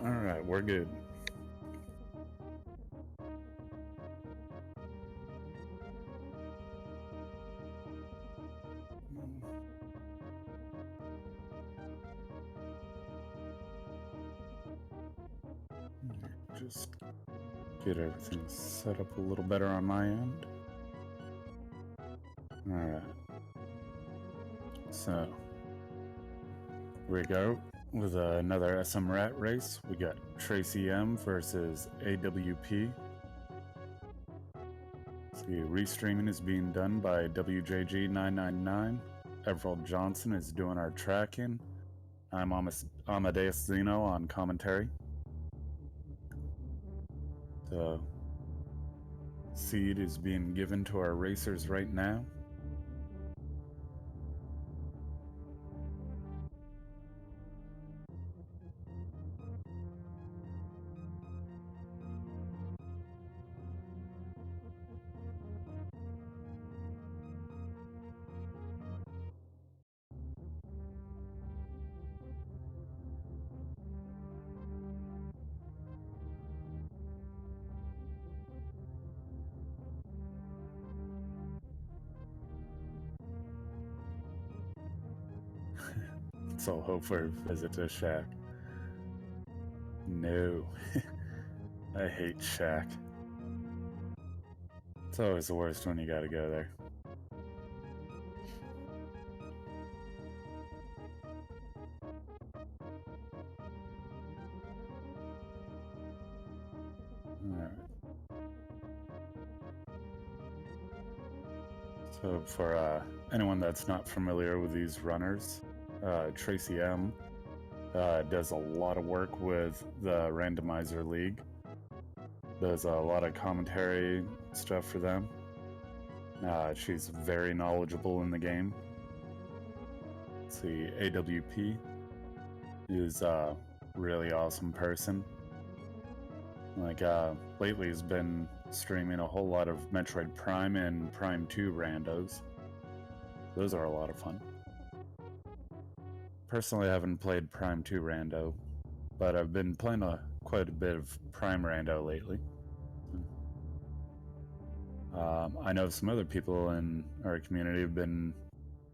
Alright, we're good. Just get everything set up a little better on my end. Alright. So, here we go with another SMRAT race. We got TracieM versus AWP. See, restreaming is being done by WJG999. Everald Johnson is doing our tracking. I'm Amadeus Zeno on commentary. The seed is being given to our racers right now. So hope for a visit to Shack. No. I hate Shack. It's always the worst when you gotta go there. Alright. So for anyone that's not familiar with these runners, TracieM does a lot of work with the Randomizer League. Does a lot of commentary stuff for them. She's very knowledgeable in the game. Let's see, AWP is a really awesome person. Like, lately has been streaming a whole lot of Metroid Prime and Prime 2 randos. Those are a lot of fun. Personally, I haven't played Prime 2 rando, but I've been playing quite a bit of Prime rando lately. I know some other people in our community have been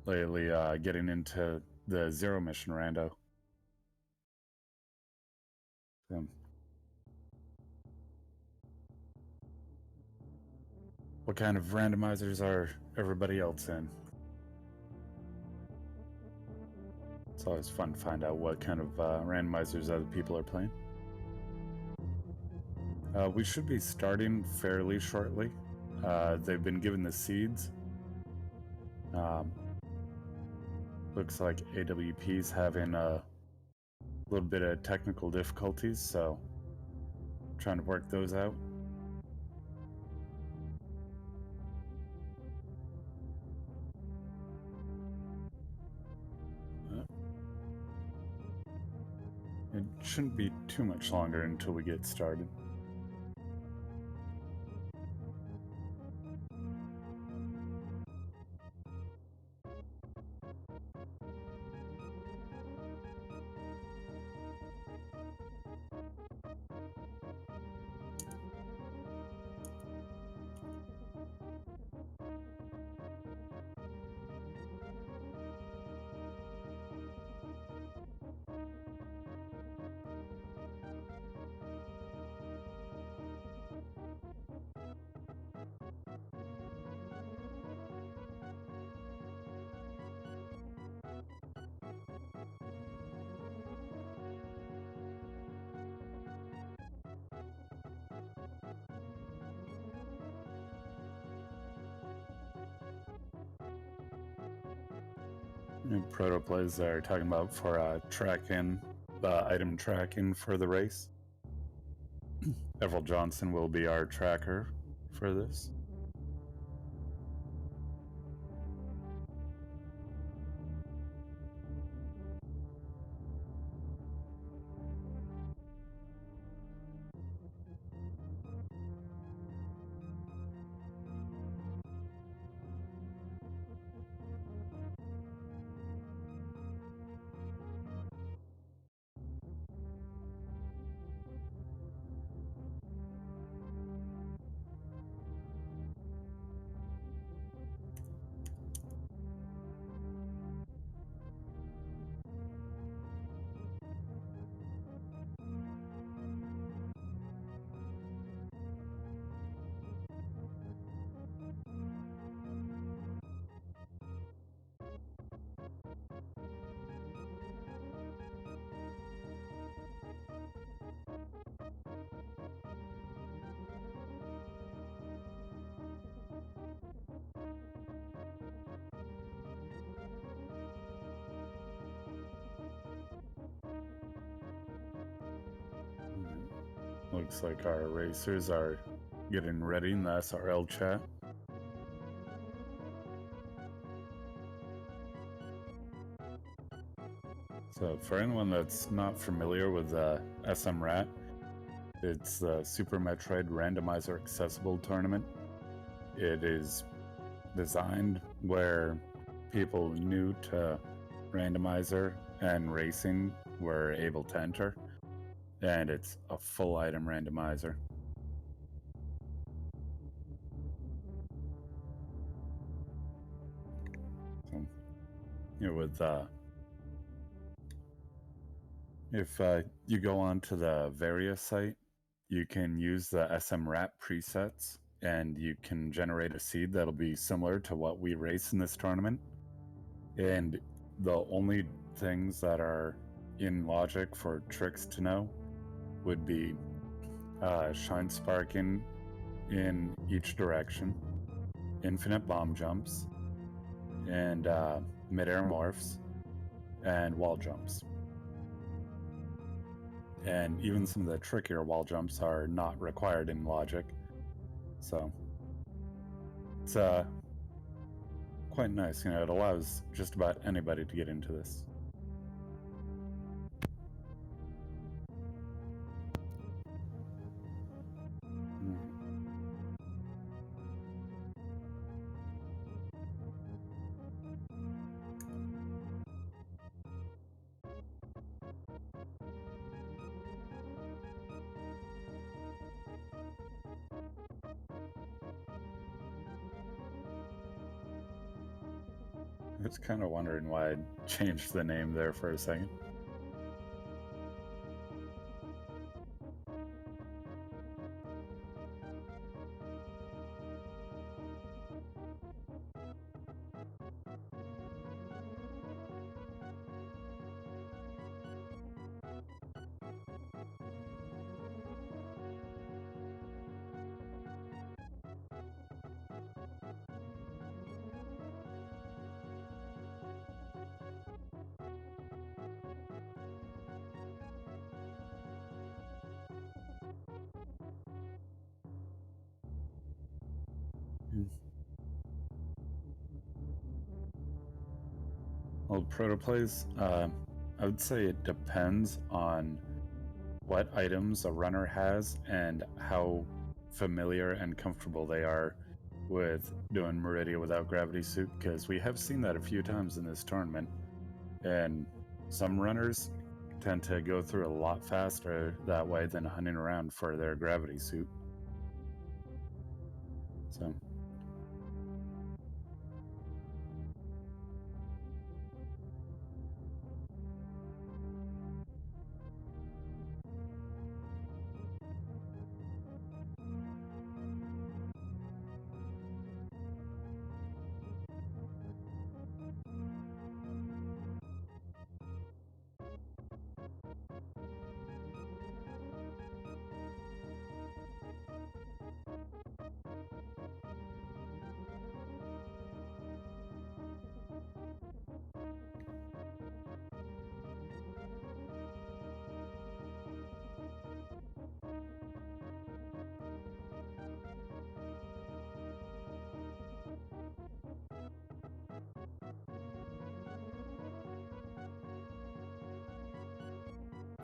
lately getting into the Zero Mission rando. What kind of randomizers are everybody else in? It's always fun to find out what kind of randomizers other people are playing. We should be starting fairly shortly. They've been given the seeds. Looks like AWP's having a little bit of technical difficulties, so trying to work those out. It shouldn't be too much longer until we get started. Proto plays are talking about for tracking, item tracking for the race. Everald Johnson will be our tracker for this. Looks like our racers are getting ready in the SRL chat. So for anyone that's not familiar with SMRAT, it's the Super Metroid Randomizer Accessible Tournament. It is designed where people new to randomizer and racing were able to enter, and it's a full item randomizer. So, with if you go onto the Varia site, you can use the SMRAT presets, and you can generate a seed that'll be similar to what we race in this tournament. And the only things that are in logic for tricks to know would be shine sparking in each direction, infinite bomb jumps, and mid-air morphs, and wall jumps. And even some of the trickier wall jumps are not required in logic. So it's quite nice. It allows just about anybody to get into this. I was kind of wondering why I changed the name there for a second. Well, protoplays, I would say it depends on what items a runner has and how familiar and comfortable they are with doing Meridia without gravity suit, because we have seen that a few times in this tournament, and some runners tend to go through a lot faster that way than hunting around for their gravity suit. So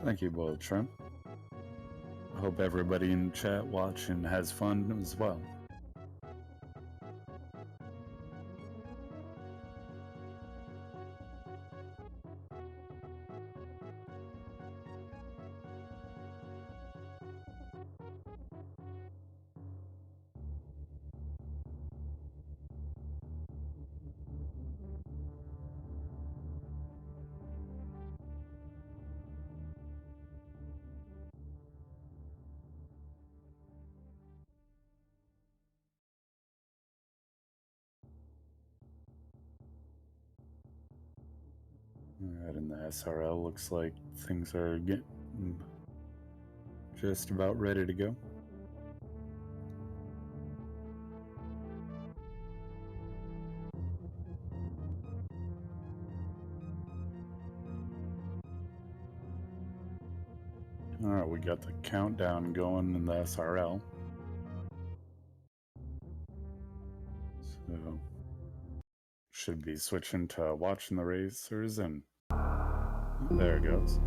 thank you, Boiled Shrimp. I hope everybody in chat watching has fun as well. Alright, in the SRL, looks like things are getting just about ready to go. Alright, we got the countdown going in the SRL. So, should be switching to watching the racers, and there it goes.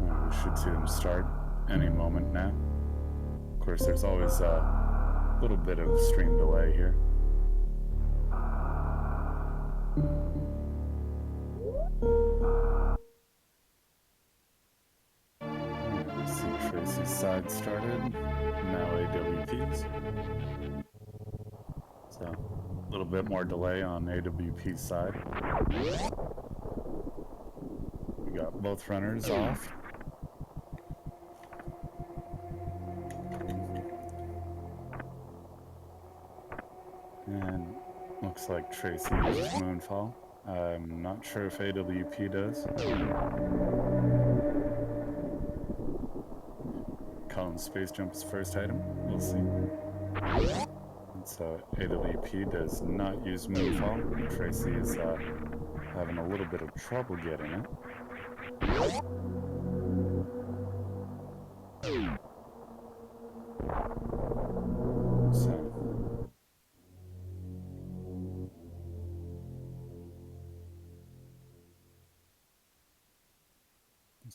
We should see them start any moment now. Of course, there's always a little bit of stream delay here. We see Tracie's side started, now AWP's. So, a little bit more delay on AWP's side. We got both runners off. And looks like Tracie uses Moonfall. I'm not sure if AWP does. Colin Space Jump's first item. We'll see. So AWP does not use Moonfall. Tracie is having a little bit of trouble getting it.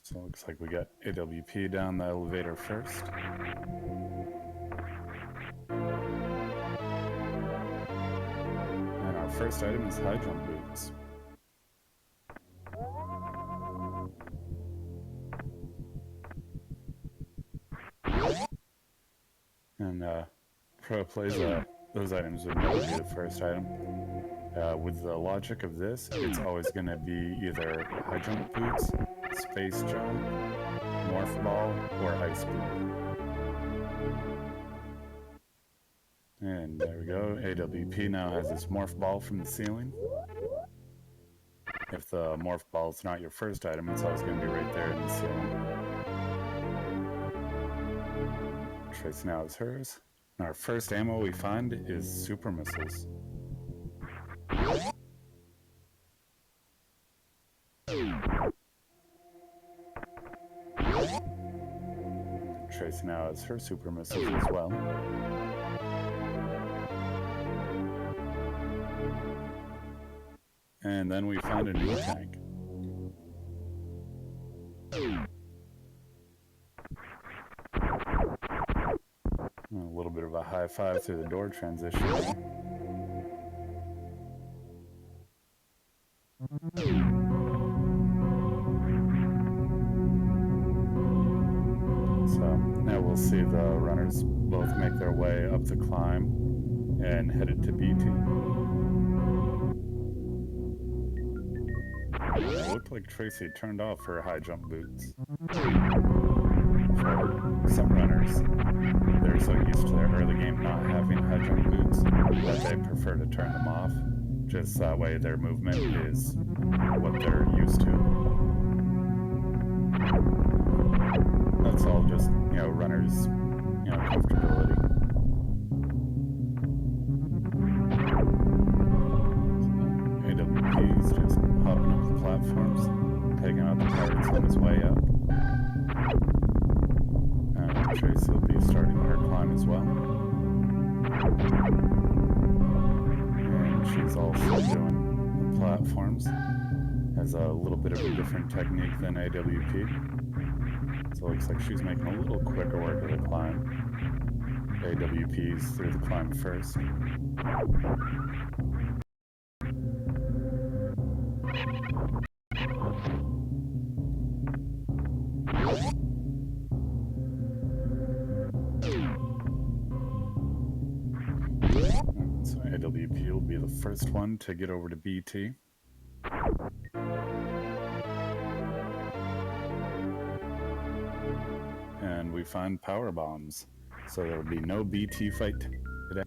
So it looks like we got AWP down the elevator first. And our first item is high jump boots. And pro plays those items would never be the first item. With the logic of this, it's always going to be either high jump boots, space jump, morph ball, or ice beam. And there we go. AWP now has its morph ball from the ceiling. If the morph ball is not your first item, it's always going to be right there in the ceiling. Trace now is hers. And our first ammo we find is super missiles. Tracie now has her super missiles as well. And then we find a new tank. A little bit of a high five through the door transition there. So now we'll see the runners both make their way up the climb and headed to BT. It looked like Tracie turned off her high jump boots. For some runners, they're so used to their early game not having high jump boots that they prefer to turn them off. Just that way their movement is what they're used to. That's all just, runners, comfortability. AWP's just hopping up the platforms, taking out the pirates on his way up. Tracie will be starting her climb as well. And she's also doing the platforms. Has a little bit of a different technique than AWP. So it looks like she's making a little quicker work of the climb. AWP's through the climb first. So AWP will be the first one to get over to BT. And we find power bombs, so there will be no BT fight today.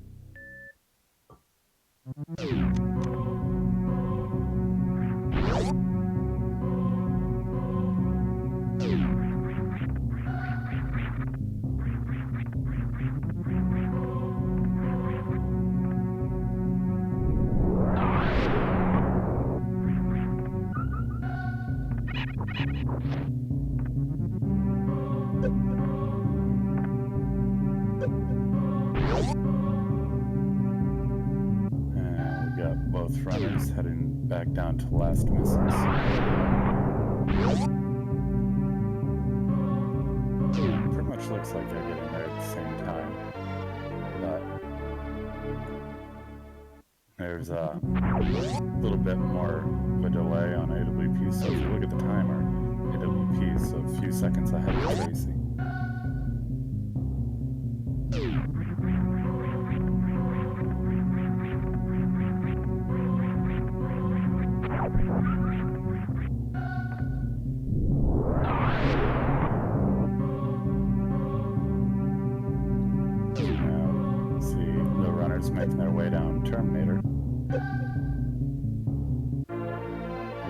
back down to the last missiles. Pretty much looks like they're getting there at the same time, but there's a little bit more of a delay on AWP, so if you look at the timer, AWP is a few seconds ahead of Tracie. Now, see the runners making their way down Terminator.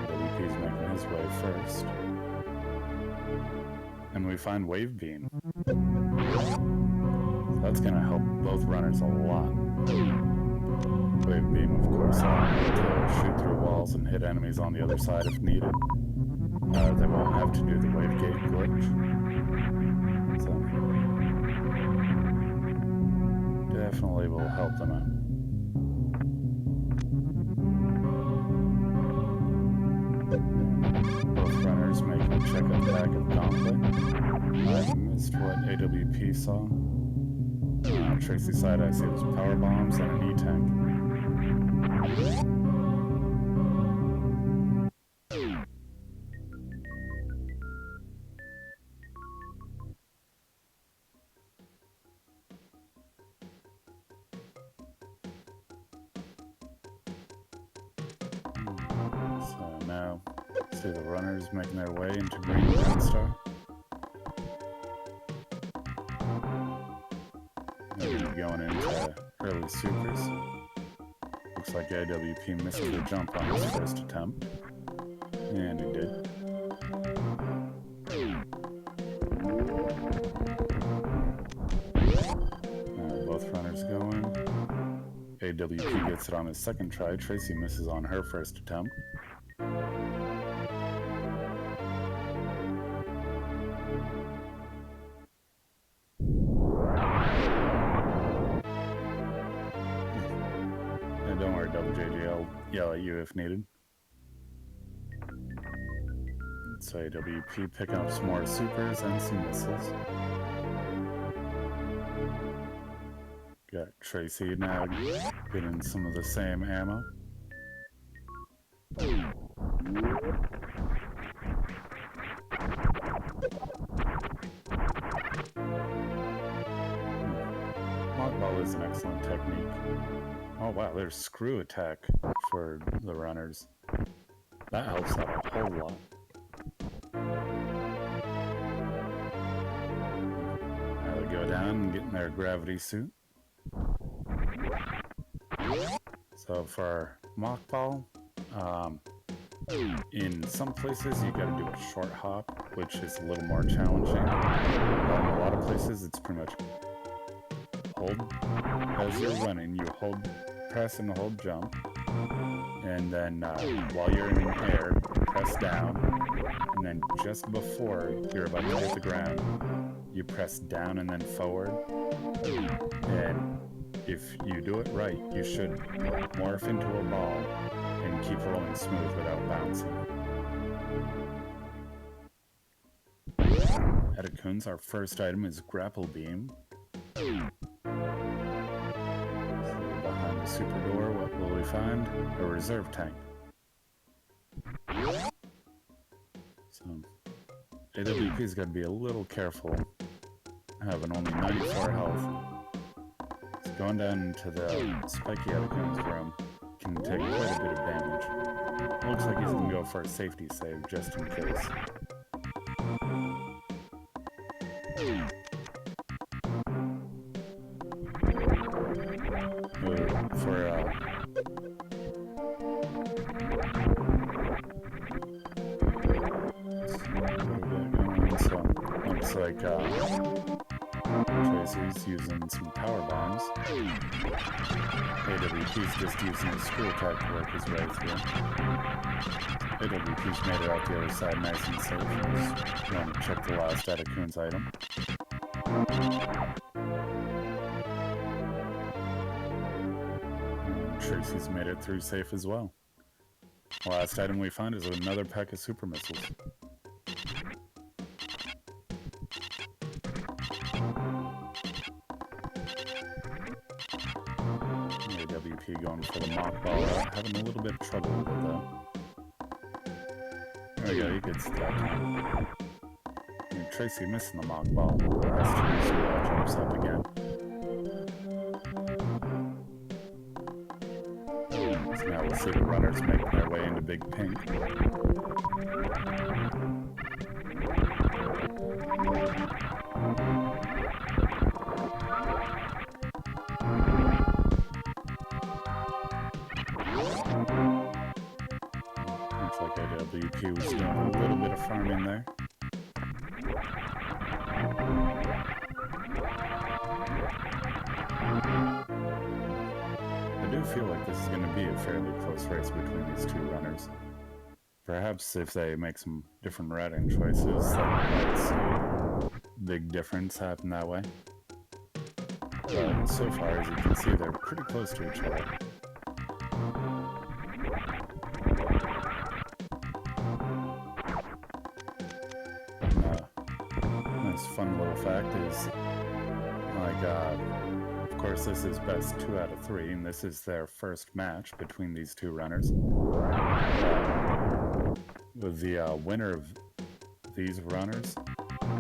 AWP's making his way first. And we find Wave Beam. So that's gonna help both runners a lot. Wave Beam, of course, to shoot through walls and hit enemies on the other side if needed. They won't have to do the wave gate glitch. So definitely will help them out. Both runners making a check out the back of Gauntlet. I missed what AWP saw. On Tracie's side, I see it was power bombs and an E-tank. So now, see the runners making their way into Green Star. They're going to be going into early supers. Looks like AWP missed the jump on his first attempt. And he did. Both runners going. AWP gets it on his second try. Tracie misses on her first attempt. Don't worry, Double JJ, I'll yell at you if needed. So AWP picking up some more supers and some missiles. Got Tracie now getting some of the same ammo. Mockball is an excellent technique. Oh wow, there's screw attack for the runners. That helps out a whole lot. Now they go down and get in their gravity suit. So for mockball, in some places you gotta do a short hop, which is a little more challenging. But in a lot of places it's pretty much hold as you're running, you hold, press and hold jump, and then while you're in the air, press down, and then just before you're about to hit the ground, you press down and then forward. And if you do it right, you should morph into a ball and keep rolling smooth without bouncing. At Akuns, our first item is Grapple Beam. Behind the super door, what will we find? A reserve tank. So, AWP's got to be a little careful, having only 94 health. So going down into the spiky Akuns room can take quite a bit of damage. Looks like he's going to go for a safety save just in case. Looks like Tracie's using some power bombs. AWP's just using a screw attack to work his way through. AWP's made it out the other side nice and safe. Just want to check the last Akuns item. And Tracie's made it through safe as well. The last item we find is another pack of super missiles. AWP going for the mock ball, having a little bit of trouble with it though. There we go, he gets that time. And Tracie missing the mock ball. Has to use jumps up again. So now we'll see the runners make their way into Big Pink. Looks like AWP was doing a little bit of farming there. I do feel like this is going to be a fairly close race between these two runners. Perhaps if they make some different routing choices, that might see a big difference happen that way. But so far, as you can see, they're pretty close to each other. Nice fun little fact is, like, of course this is best 2 out of 3, and this is their first match between these two runners. With the winner of these runners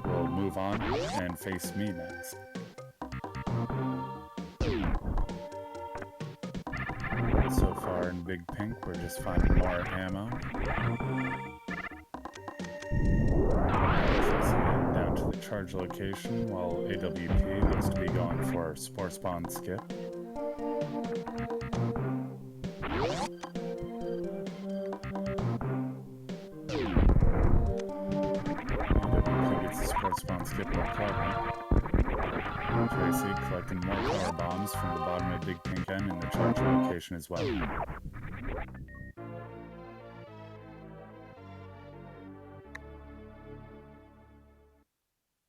will move on and face me next. So far in Big Pink, we're just finding more ammo. Down to the charge location, while AWP looks to be going for Spore Spawn Skip. AWP gets the Spore Spawn Skip, no problem. Tracie collecting more power bombs from the bottom of Big Pink end in the charge location as well.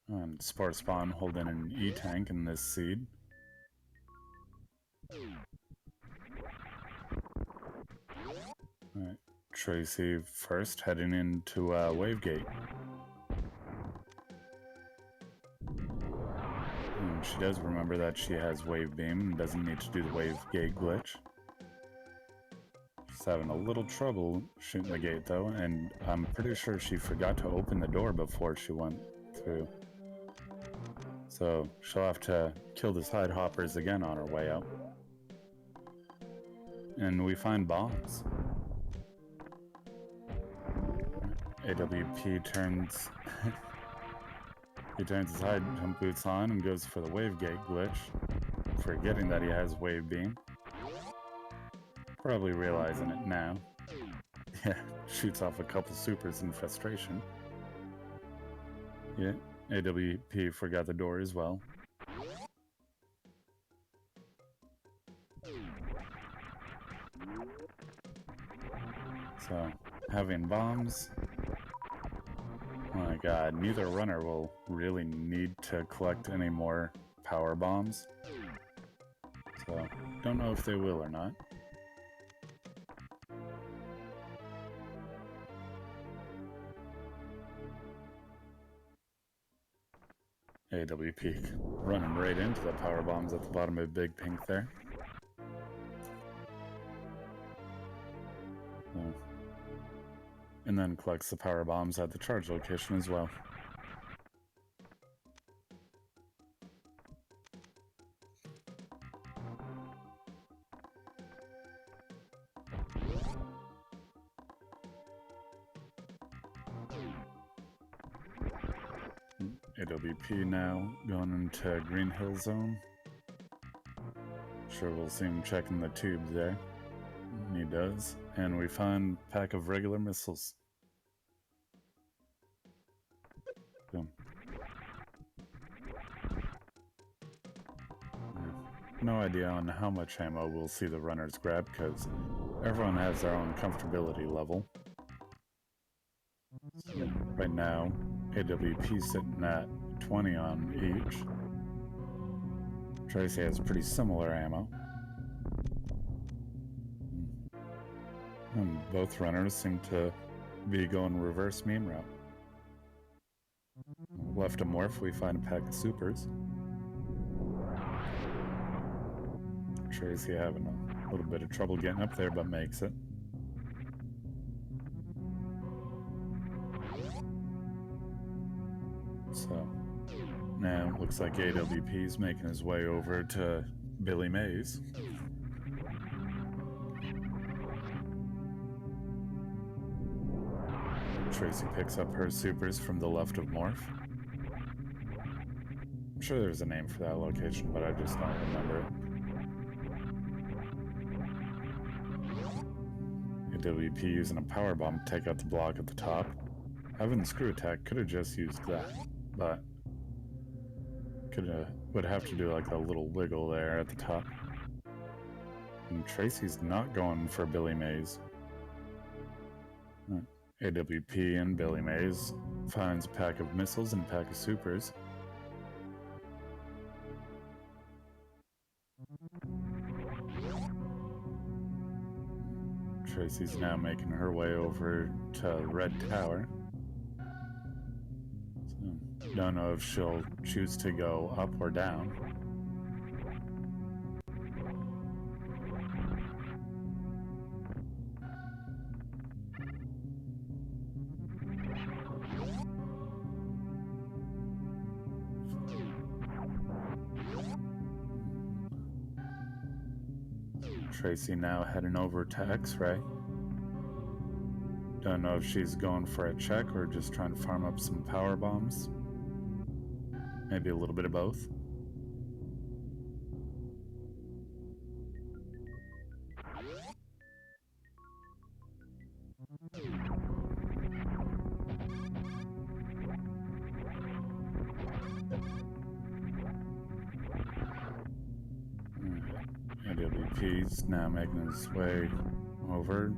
And Spore Spawn holding an E-tank in this seed. Alright, Tracie first heading into Wavegate. And she does remember that she has Wave Beam and doesn't need to do the Wave Gate glitch. She's having a little trouble shooting the gate though, and I'm pretty sure she forgot to open the door before she went through. So she'll have to kill the side hoppers again on her way out. And we find bombs. AWP turns he turns his high jump boots on and goes for the wave gate glitch, forgetting that he has wave beam. Probably realizing it now. Yeah, shoots off a couple supers in frustration. Yeah, AWP forgot the door as well. So, having bombs. Oh my god, neither runner will really need to collect any more power bombs. So, don't know if they will or not. AWP running right into the power bombs at the bottom of Big Pink there. And then collects the power bombs at the charge location as well. AWP now going into Green Hill Zone. Sure, we'll see him checking the tubes there. He does. And we find a pack of regular missiles. Boom. No idea on how much ammo we'll see the runners grab, because everyone has their own comfortability level. So right now, AWP sitting at 20 on each. Tracie has pretty similar ammo. Both runners seem to be going reverse meme route. Left a morph, we find a pack of supers. Tracie having a little bit of trouble getting up there, but makes it. So now looks like AWP's making his way over to Billy Mays. Tracie picks up her supers from the left of Morph. I'm sure there's a name for that location, but I just don't remember it. AWP using a power bomb to take out the block at the top. Having screw attack could have just used that, but would have to do like a little wiggle there at the top. And Tracie's not going for Billy Mays. AWP and Billy Mays finds a pack of missiles and a pack of supers. Tracie's now making her way over to Red Tower. So, don't know if she'll choose to go up or down. Tracie now heading over to X-Ray. Don't know if she's going for a check or just trying to farm up some power bombs. Maybe a little bit of both. AWP's now making his way over.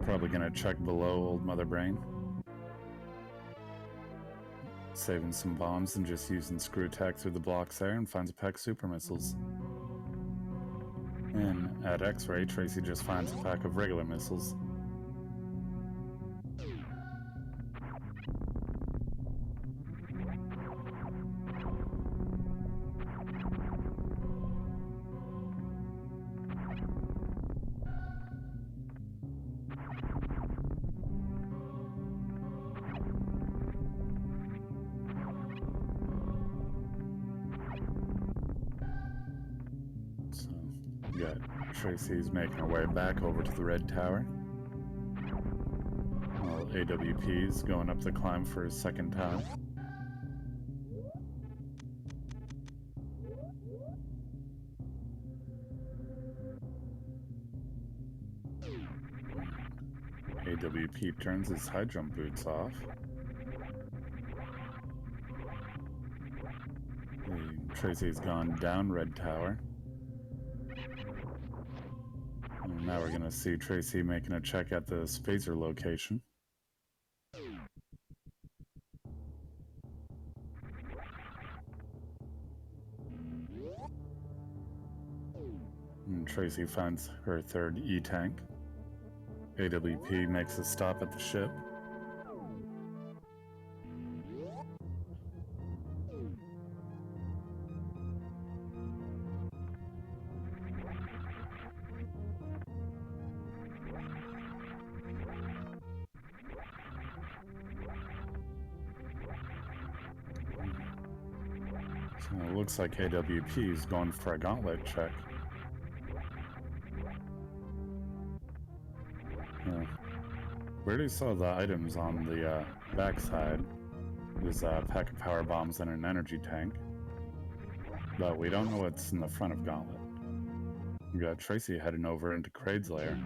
Probably gonna check below Old Mother Brain. Saving some bombs and just using screw attack through the blocks there, and finds a pack of super missiles. And at X-Ray, Tracie just finds a pack of regular missiles. So, we got Tracie's making her way back over to the Red Tower. While AWP's going up the climb for his second time. AWP turns his high jump boots off. Tracie's gone down Red Tower. And now we're going to see Tracie making a check at the phaser location. And Tracie finds her third E-tank. AWP makes a stop at the ship. So it looks like AWP is going for a gauntlet check. We already saw the items on the backside. There's a pack of power bombs and an energy tank. But we don't know what's in the front of Gauntlet. We got Tracie heading over into Kraid's lair.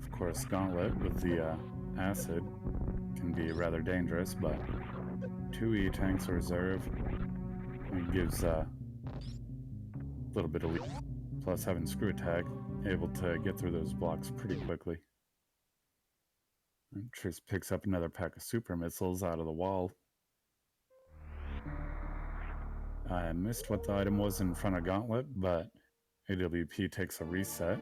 Of course, Gauntlet with the acid can be rather dangerous, but 2 E-tanks reserve. It gives a little bit of lead. Plus having screw attack, able to get through those blocks pretty quickly. And Trace picks up another pack of super missiles out of the wall. I missed what the item was in front of Gauntlet, but AWP takes a reset.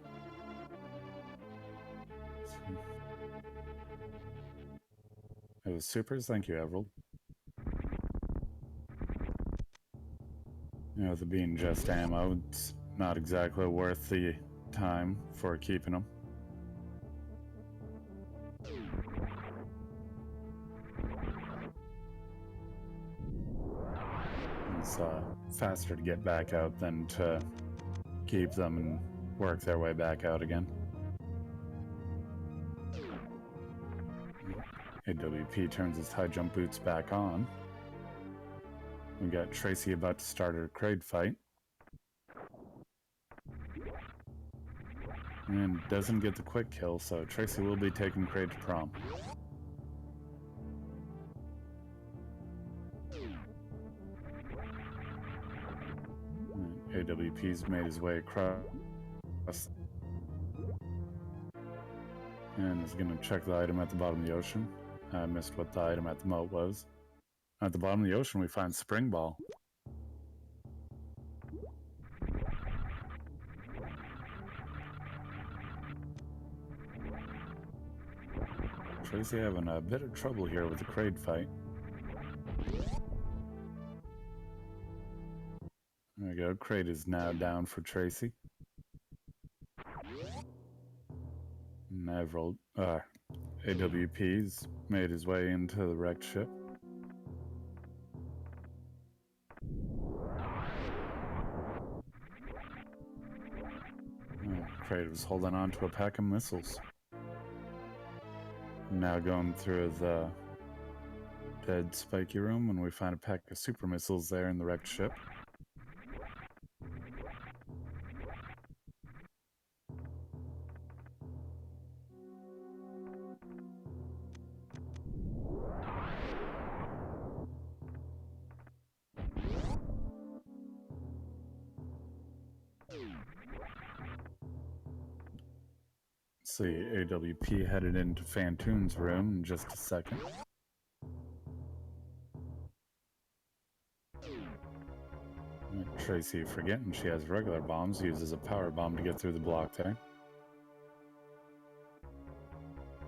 It was supers. Thank you, Everald. You know, the being just ammo, it's not exactly worth the time for keeping them. It's faster to get back out than to keep them and work their way back out again. AWP turns his high jump boots back on. We got Tracie about to start her Kraid fight. And doesn't get the quick kill, so Tracie will be taking Kraid to prom. AWP's made his way across and is going to check the item at the bottom of the ocean. I missed what the item at the moat was. At the bottom of the ocean we find Spring Ball. Tracie having a bit of trouble here with the Kraid fight. There we go, Kraid is now down for Tracie. Everald, AWP's made his way into the wrecked ship. Kraid was holding on to a pack of missiles. Now going through the dead spiky room, and we find a pack of super missiles there in the wrecked ship. See, AWP headed into Fantoon's room in just a second. Tracie, forgetting she has regular bombs, uses a power bomb to get through the block there.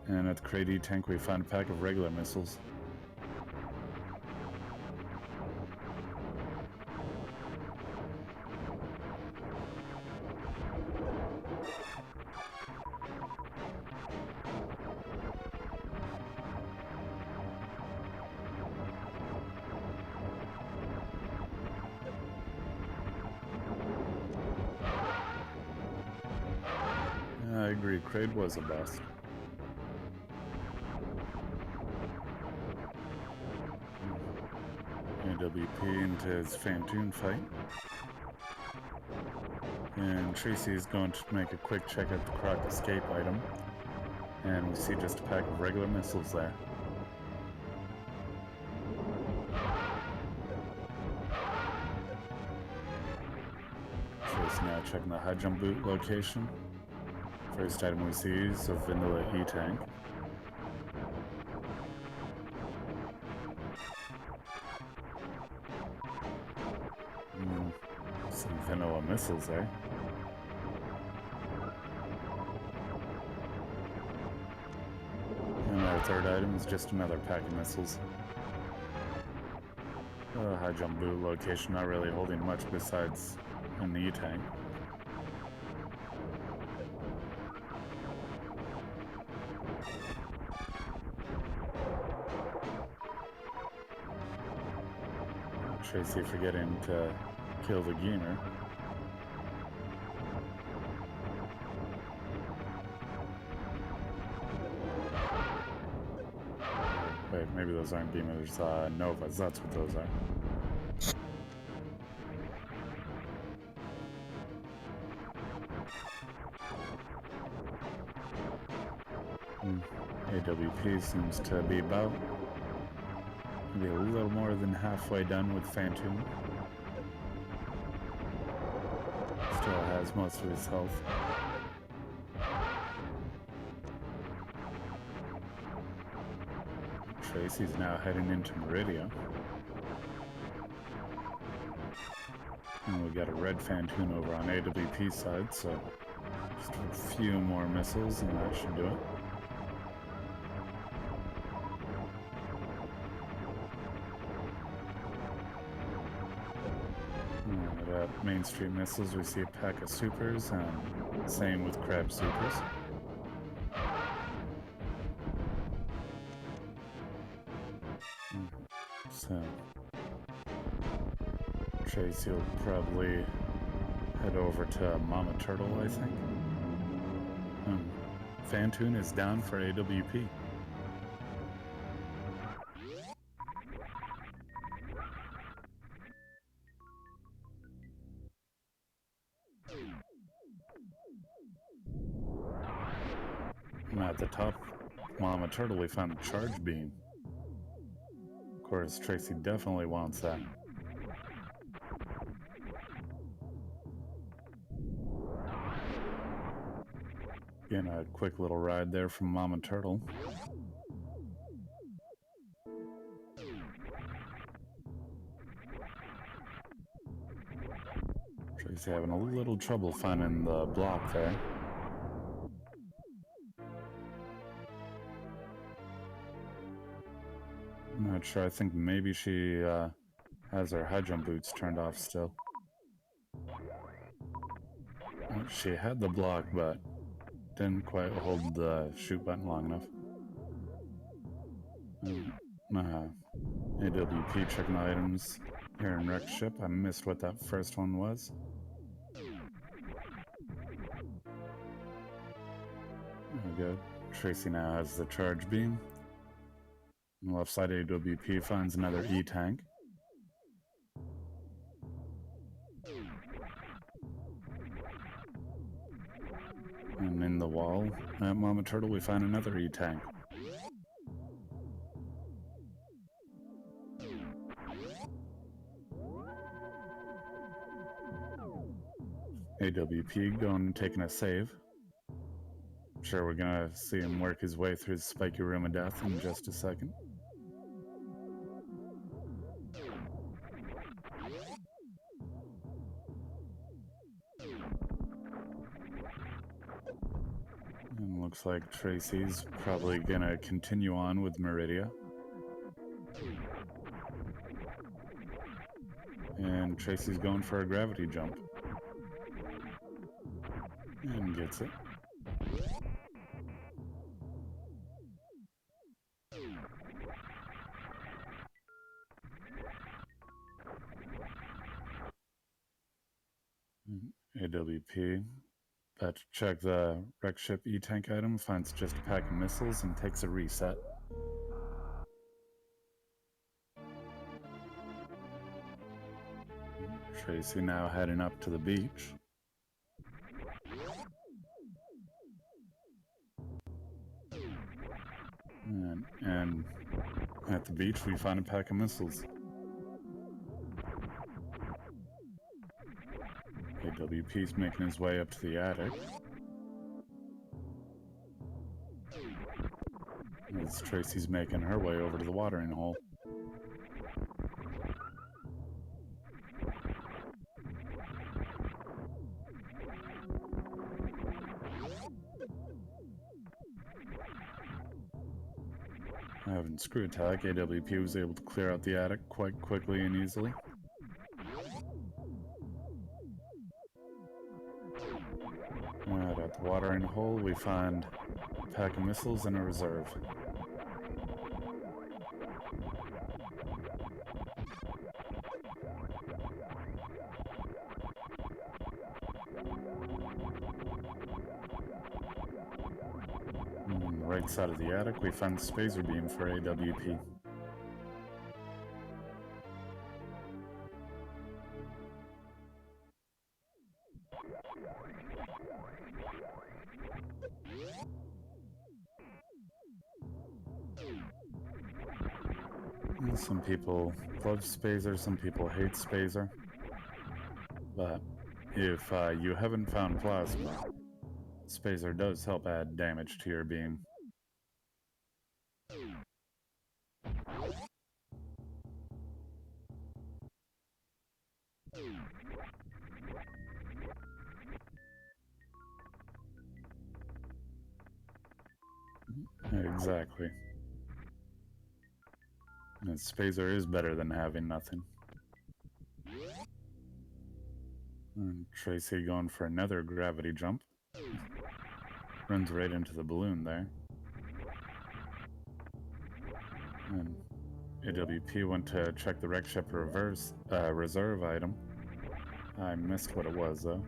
And at the Kraid tank we find a pack of regular missiles. I agree, Kraid was a bust. AWP into his Fantoon fight. And Tracie is going to make a quick check at the Croc escape item. And we see just a pack of regular missiles there. Tracie now checking the high jump boot location. First item we see is a vanilla E-tank. Some vanilla missiles there. And our third item is just another pack of missiles. High jump boot location not really holding much besides an E-tank. Tracie forgetting to kill the Geener. Wait, maybe those aren't Beamers, Novas, that's what those are. AWP seems to be about maybe a little more than halfway done with Fantoon. Still has most of his health. Tracie's now heading into Meridia. And we got a red Phantoon over on AWP side, so just a few more missiles and that should do it. At Main Street Missiles, we see a pack of supers, and same with Crab supers. So, Tracie will probably head over to Mama Turtle, I think. Phantoon is down for AWP. And at the top, Mama Turtle, we found the charge beam. Of course, Tracie definitely wants that. Again, a quick little ride there from Mama Turtle. Tracie having a little trouble finding the block there. I'm not sure. I think maybe she has her high jump boots turned off still. She had the block, but didn't quite hold the shoot button long enough. AWP checking the items here in Wreck Ship. I missed what that first one was. There we go. Tracie now has the charge beam. On the left side, AWP finds another E-tank. And in the wall at Mama Turtle, we find another E-tank. AWP going taking a save. I'm sure we're gonna see him work his way through the spiky room of death in just a second. And looks like Tracie's probably gonna continue on with Meridia. And Tracie's going for a gravity jump. And gets it. AWP. About to check the wreck ship E-tank item, finds just a pack of missiles and takes a reset. Tracie now heading up to the beach. And at the beach we find a pack of missiles. AWP's making his way up to the attic. As Tracie's making her way over to the watering hole. Having screw attack, AWP was able to clear out the attic quite quickly and easily. Right at the watering hole, we find a pack of missiles and a reserve. On the right side of the attic, we find the spacer beam for AWP. Some people love Spazer, some people hate Spazer. But if you haven't found Plasma, Spazer does help add damage to your beam. Exactly. And Spazer is better than having nothing. And Tracie going for another gravity jump. Runs right into the balloon there. And AWP went to check the wreck ship reserve item. I missed what it was though.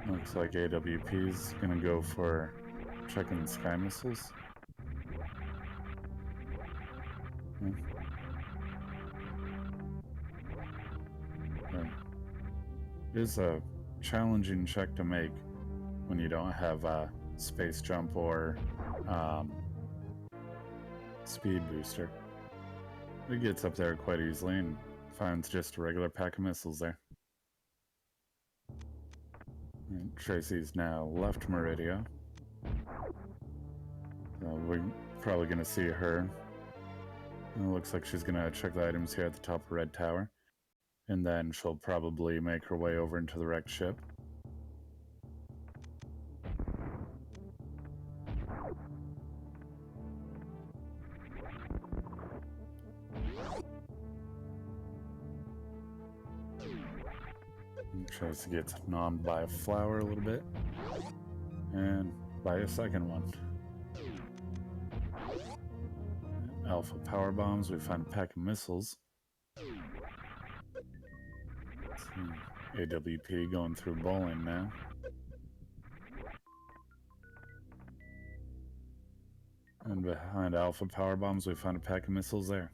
Looks like AWP's gonna go for checking the sky missiles. It is a challenging check to make when you don't have a space jump or speed booster. It gets up there quite easily and finds just a regular pack of missiles there. And Tracie's now left Meridia. We're probably going to see her. It looks like she's going to check the items here at the top of Red Tower. And then she'll probably make her way over into the wrecked ship. And Tracie gets nommed by a flower a little bit. And by a second one. Alpha power bombs, we find a pack of missiles. AWP going through bowling now. And behind alpha power bombs, we find a pack of missiles there.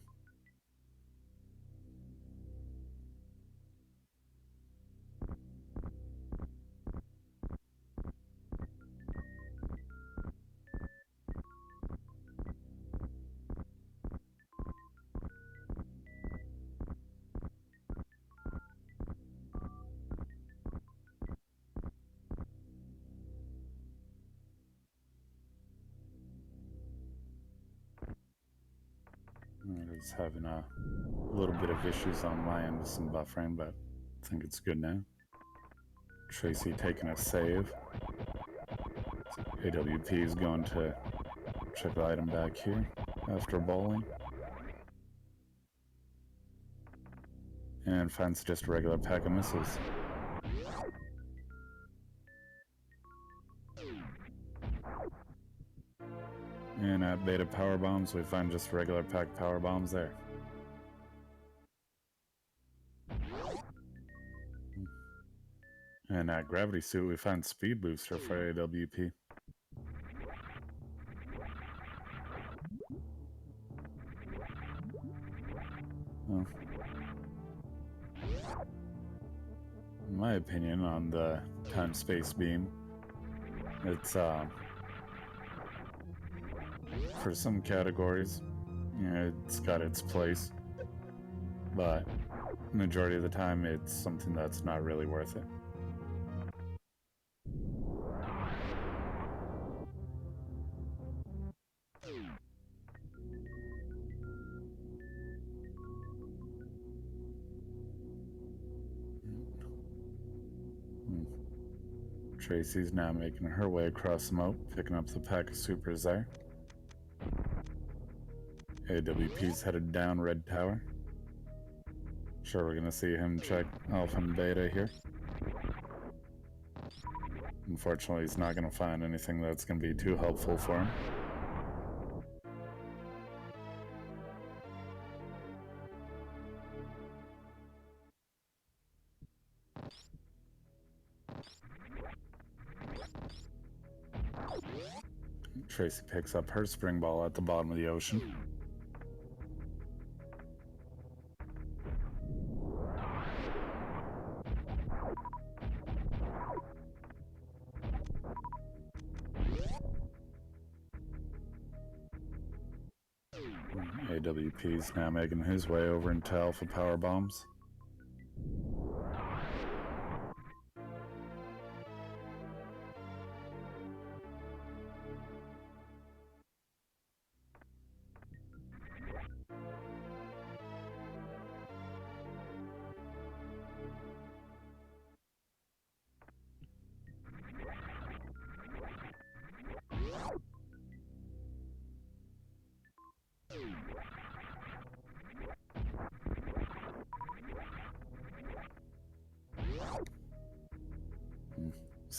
It's having a little bit of issues on my end with some buffering, but I think it's good now. Tracie taking a save. AWP is going to check the item back here after bowling. And finds just a regular pack of missiles. And at beta power bombs, we find just regular pack power bombs there. And at gravity suit, we find speed booster for AWP. Well, in my opinion on the time-space beam, it's for some categories, it's got its place, but majority of the time it's something that's not really worth it. Tracie's now making her way across the moat, picking up the pack of supers there. AWP's headed down Red Tower. Sure, we're gonna see him check Alpha and Beta here. Unfortunately, he's not gonna find anything that's gonna be too helpful for him. Tracie picks up her spring ball at the bottom of the ocean. AWP's now making his way over into Alpha Power Bombs.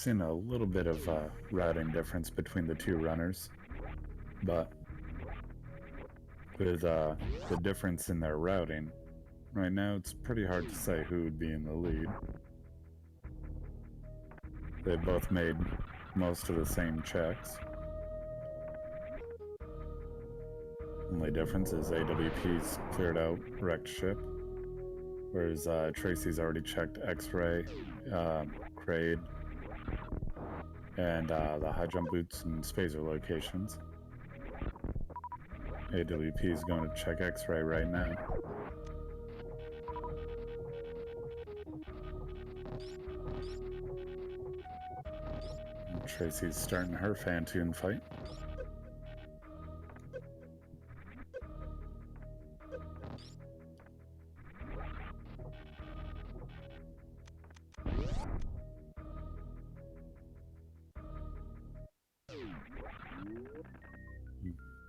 seen a little bit of routing difference between the two runners, but with the difference in their routing, right now it's pretty hard to say who would be in the lead. They both made most of the same checks. Only difference is AWP's cleared out wrecked ship, whereas Tracie's already checked X-ray, Crade, and the high jump boots and spacer locations. AWP is going to check X-ray right now. And Tracie's starting her Fantoon fight.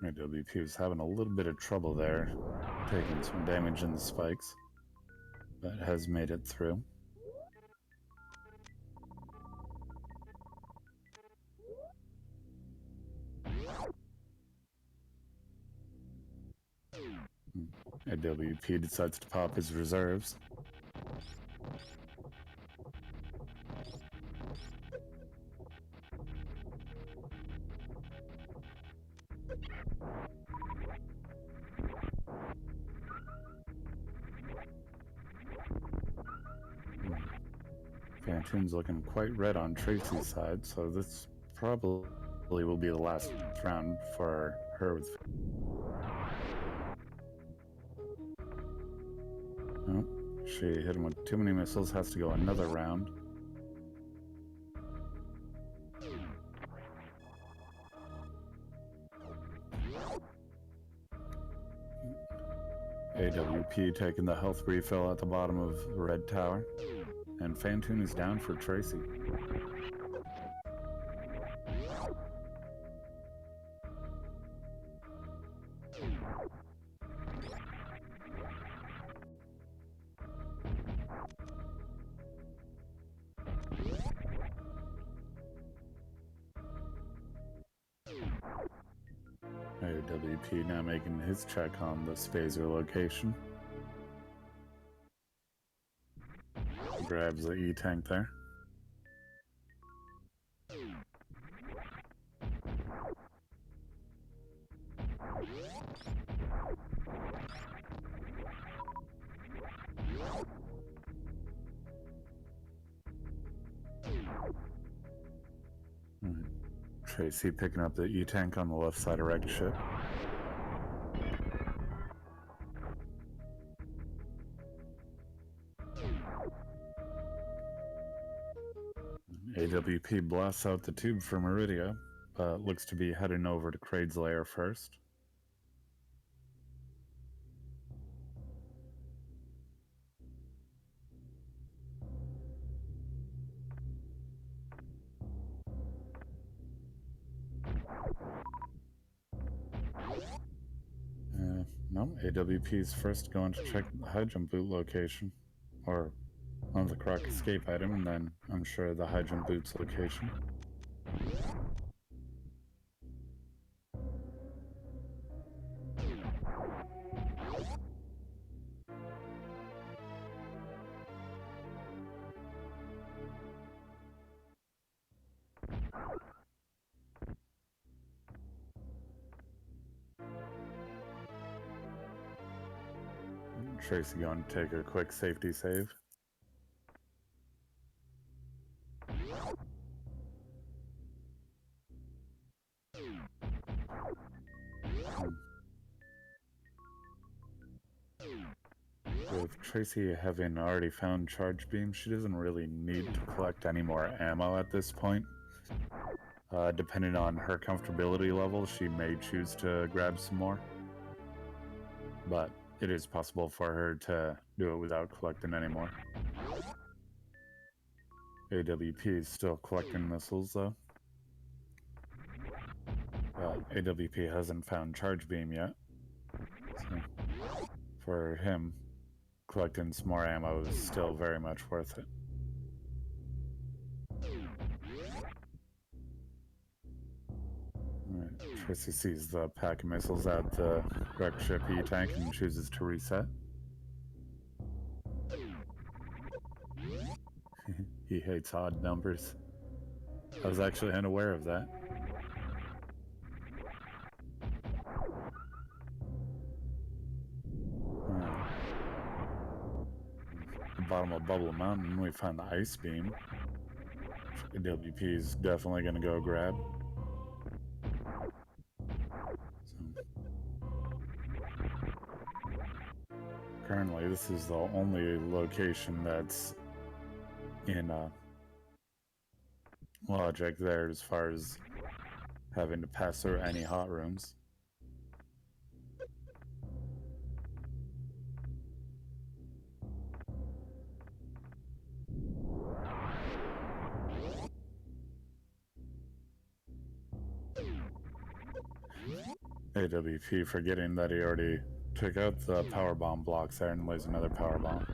AWP was having a little bit of trouble there, taking some damage in the spikes, but has made it through. AWP decides to pop his reserves. Fantoon's looking quite red on Tracie's side, so this probably will be the last round for her. Oh, she hit him with too many missiles, has to go another round. AWP taking the health refill at the bottom of the red tower. And Fantoon is down for Tracie. AWP now making his check on the spacer location. Grabs the E-tank there. Tracie picking up the E-tank on the left side of wrecked ship. AWP blasts out the tube for Meridia, but looks to be heading over to Crade's lair first. No, AWP's first going to check the high jump boot location, or on the croc escape item, and then I'm sure the high jump boots location. Tracie going to take a quick safety save. With Tracie having already found charge beam, she doesn't really need to collect any more ammo at this point. Depending on her comfortability level, she may choose to grab some more. But it is possible for her to do it without collecting any more. AWP is still collecting missiles though. AWP hasn't found charge beam yet. So for him, collecting some more ammo is still very much worth it. Tracie sees the pack of missiles at the wreck ship E-tank and chooses to reset. He hates odd numbers. I was actually unaware of that. At the bottom of Bubble Mountain, we find the ice beam. AWP is definitely going to go grab. Currently, this is the only location that's in logic there as far as having to pass through any hot rooms. AWP forgetting that he already took out the power bomb blocks there and lays another power bomb.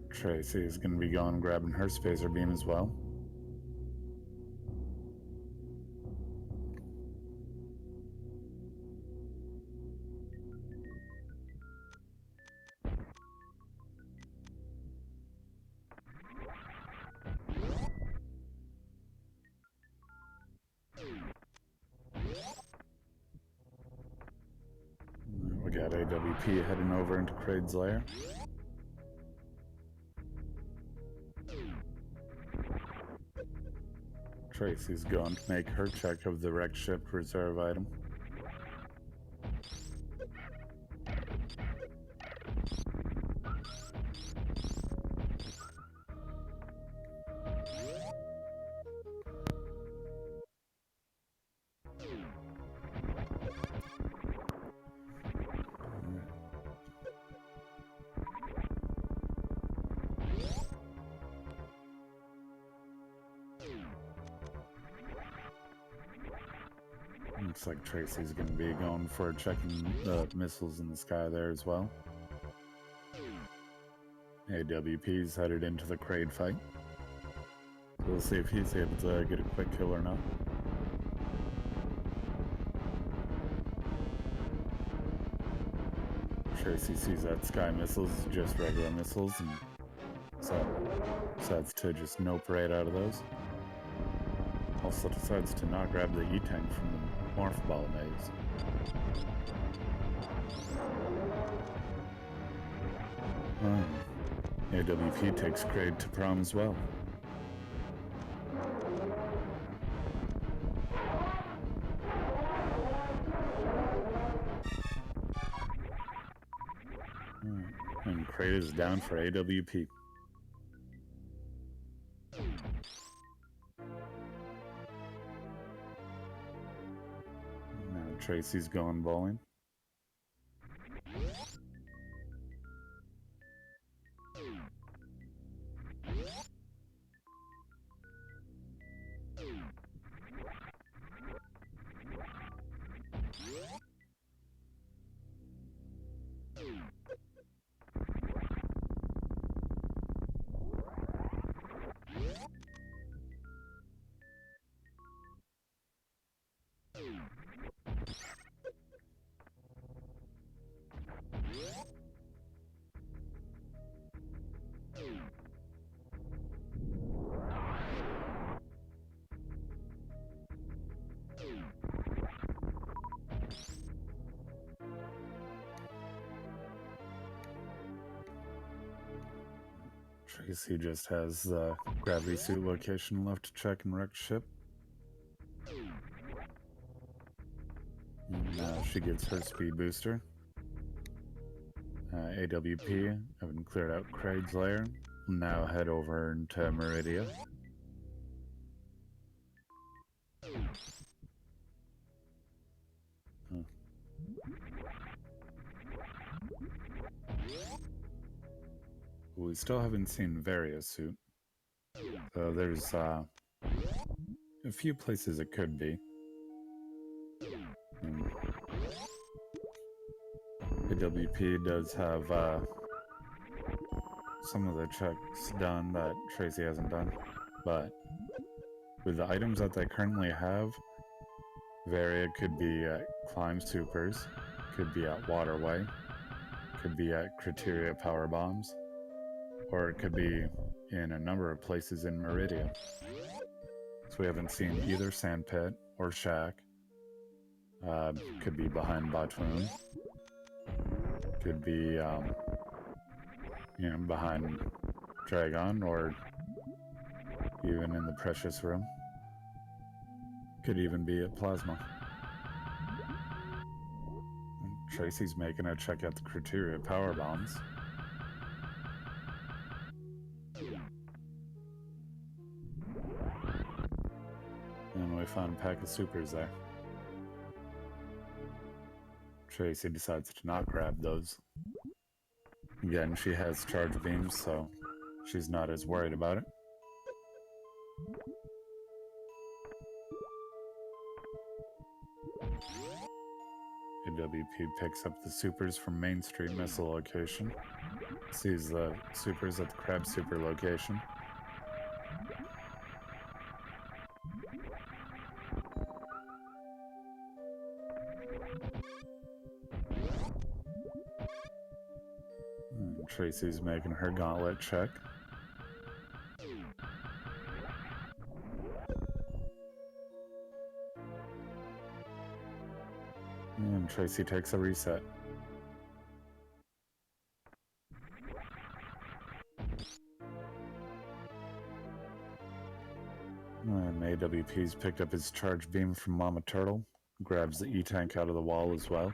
Tracie is going to be going grabbing her spacer beam as well. We got AWP heading over into Kraid's lair. Tracie's going to make her check of the wrecked ship reserve item. Looks like Tracie's going to be going for checking the missiles in the sky there as well. AWP's headed into the Kraid fight. So we'll see if he's able to get a quick kill or not. Tracie sees that sky missiles as just regular missiles, and so decides to just nope right out of those. Also decides to not grab the E-tank from the morph ball maze. AWP takes Kraid to prom as well. And Kraid is down for AWP. Now Tracie's going bowling. Tracie just has the gravity suit location left to check and wreck ship. And now she gets her speed booster. AWP, having cleared out Kraid's lair, will now head over into Meridia. We still haven't seen Varia's suit. So there's a few places it could be. AWP does have some of the checks done that Tracie hasn't done, but with the items that they currently have, Varia could be at Climb Supers, could be at Waterway, could be at Criteria Power Bombs, or it could be in a number of places in Meridia. So we haven't seen either Sandpit or Shack. Could be behind Batoon. Could be, behind Dragon, or even in the Precious Room. Could even be at Plasma. And Tracie's making a check at the Criteria Power Bombs. And we found a pack of supers there. Tracie decides to not grab those. Again, she has charge beams, so she's not as worried about it. AWP picks up the supers from Main Street Missile location. Sees the supers at the Crab Super location. And Tracie's making her gauntlet check. And Tracie takes a reset. And AWP's picked up his charge beam from Mama Turtle. Grabs the E-Tank out of the wall as well.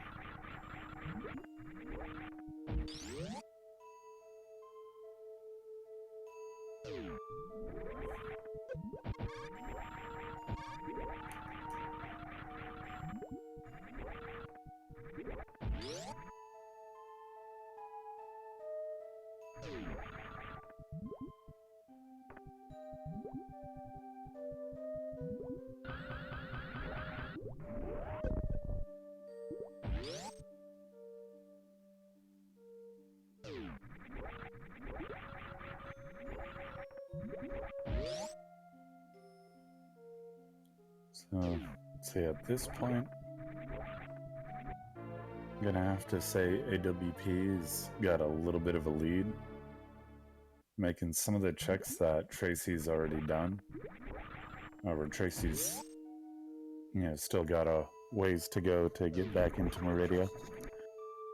So, let's see, at this point, I'm gonna have to say AWP's got a little bit of a lead, making some of the checks that Tracie's already done. However, Tracie's, still got a ways to go to get back into Meridia.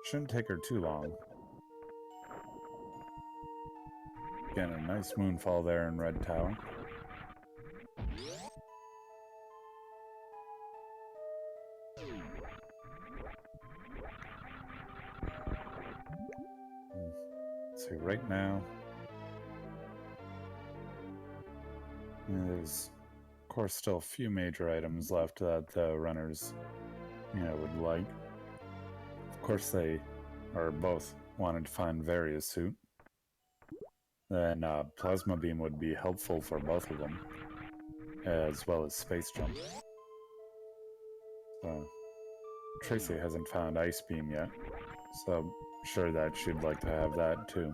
Shouldn't take her too long. Again, a nice moonfall there in Red Tower. So right now, there's, of course, still a few major items left that the runners, would like. Of course, they are both wanted to find Various suit. Then Plasma Beam would be helpful for both of them, as well as Space Jump. So, Tracie hasn't found Ice Beam yet, so I'm sure that she'd like to have that too.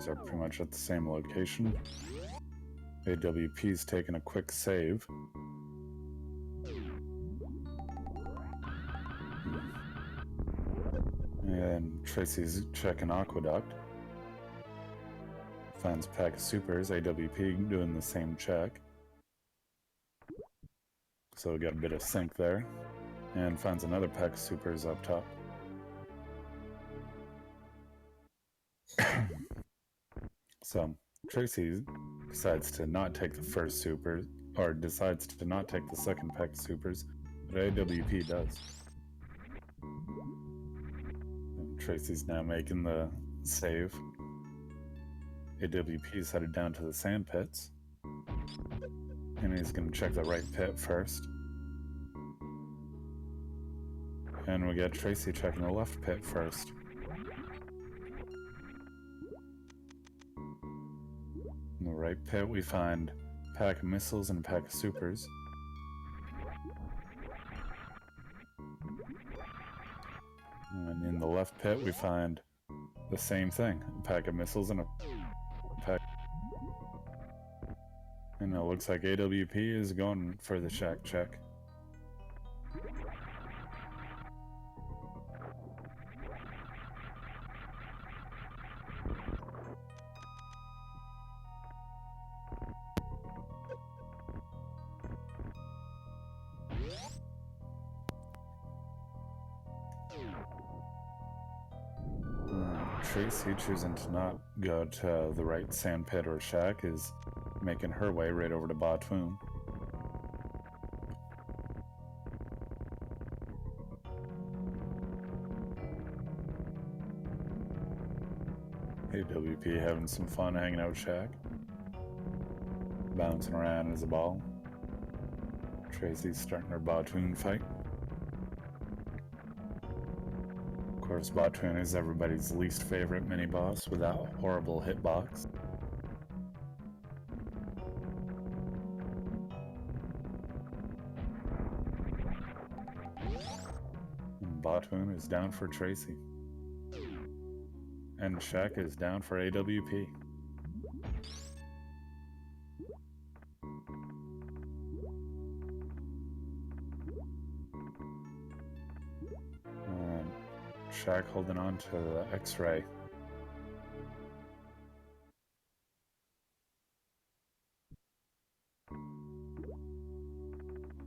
Are pretty much at the same location. AWP's taking a quick save. And Tracie's checking Aqueduct. Finds a pack of supers. AWP doing the same check. So we got a bit of sync there. And finds another pack of supers up top. So Tracie decides to not take the first super, or decides to not take the second pack of supers, but AWP does. And Tracie's now making the save. AWP's headed down to the sand pits, and he's going to check the right pit first. And we get Tracie checking the left pit first. In the right pit, we find a pack of missiles and a pack of supers. And in the left pit, we find the same thing, a pack of missiles and a pack. And it looks like AWP is going for the shack check. Tracie choosing to not go to the right sand pit or shack is making her way right over to Batoon. AWP having some fun hanging out shack, bouncing around as a ball. Tracie's starting her Batoon fight. Of course, Batoon is everybody's least favorite mini-boss with that horrible hitbox. And Batoon is down for Tracie. And Shack is down for AWP. Shack holding on to the X-ray.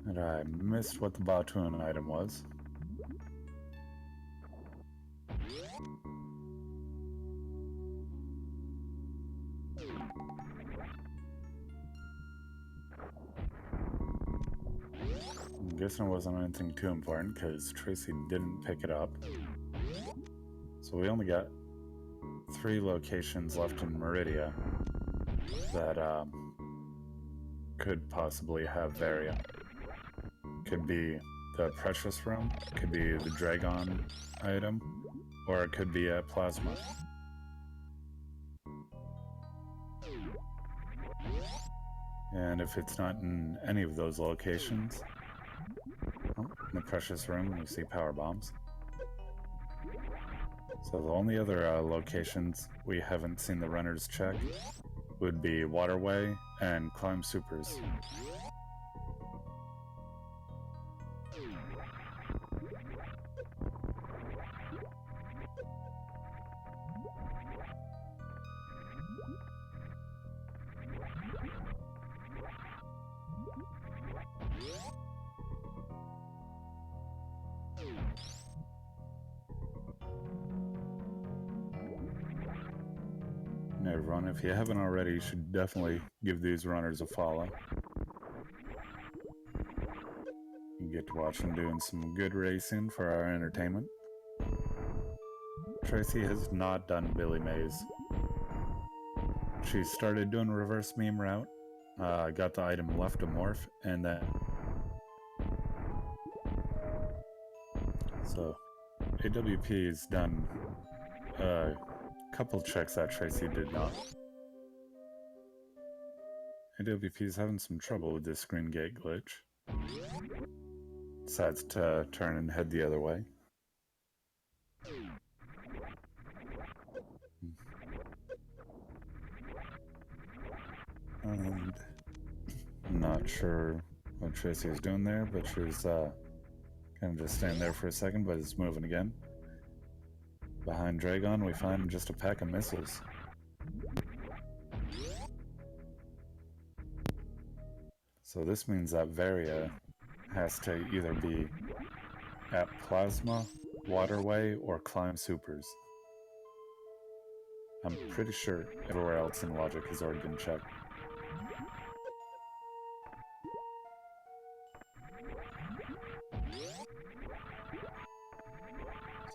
And I missed what the Batoon item was. I'm guessing it wasn't anything too important because Tracie didn't pick it up. So we only got 3 locations left in Meridia that could possibly have Varia. Could be the Precious Room, could be the Dragon item, or it could be a Plasma. And if it's not in any of those locations, in the Precious Room we see power bombs. So the only other locations we haven't seen the runners check would be Waterway and Climb Supers. Everyone, if you haven't already, you should definitely give these runners a follow. You get to watch them doing some good racing for our entertainment. Tracie has not done Billy Mays. She started doing reverse meme route, got the item left to morph, and then... So, AWP's done couple checks that Tracie did not. AWP's having some trouble with this screen gate glitch. Decides to turn and head the other way. And I'm not sure what Tracie is doing there, but she's kind of just standing there for a second, but is moving again. Behind Dragon, we find just a pack of missiles. So this means that Varia has to either be at Plasma, Waterway, or Climb Supers. I'm pretty sure everywhere else in logic has already been checked.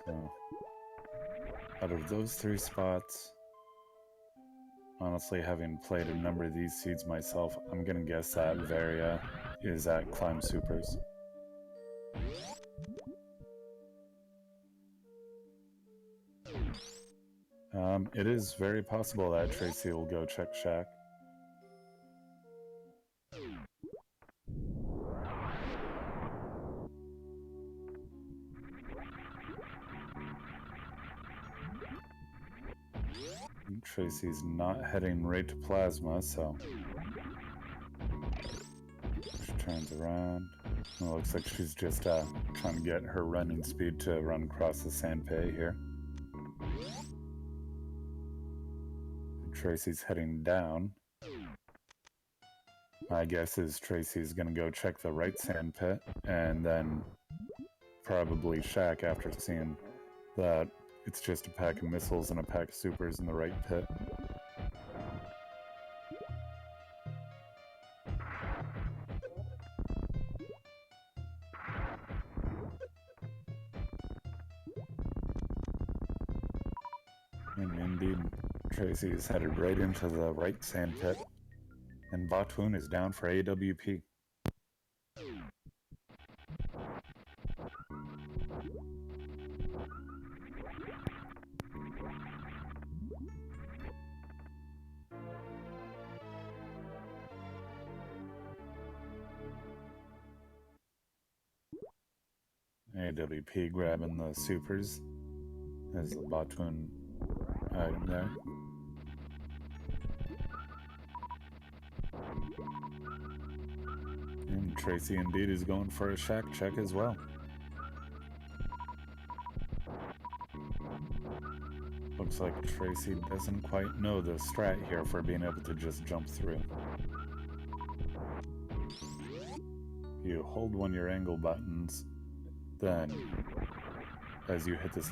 So, out of those 3 spots, honestly, having played a number of these seeds myself, I'm gonna guess that Varia is at Climb Supers. It is very possible that Tracie will go check Shack. Tracie's not heading right to Plasma, so she turns around. It looks like she's just trying to get her running speed to run across the sand pit here. Tracie's heading down. My guess is Tracie's gonna go check the right sand pit and then probably Shack after seeing that it's just a pack of missiles and a pack of supers in the right pit. And indeed, Tracie is headed right into the right sand pit, and Botwoon is down for AWP. AWP grabbing the supers as the Botwoon item there. And Tracie indeed is going for a Shack check as well. Looks like Tracie doesn't quite know the strat here for being able to just jump through. You hold one of your angle buttons, then as you hit this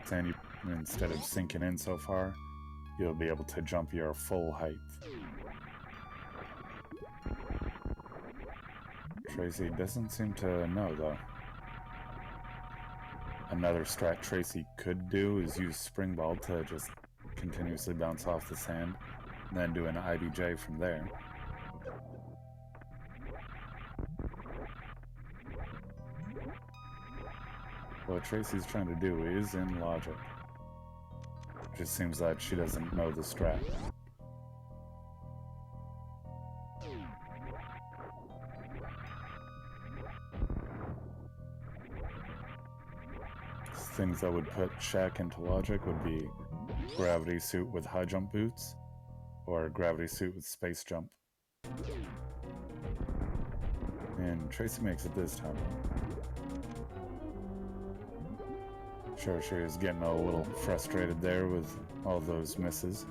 sand, instead of sinking in so far, you'll be able to jump your full height. Tracie doesn't seem to know though. Another strat Tracie could do is use Spring Ball to just continuously bounce off the sand, and then do an IBJ from there. What Tracie's trying to do is in logic. It just seems that she doesn't know the strat. Things that would put Shack into logic would be gravity suit with high jump boots, or gravity suit with space jump. And Tracie makes it this time. Sure, she was getting a little frustrated there with all those misses.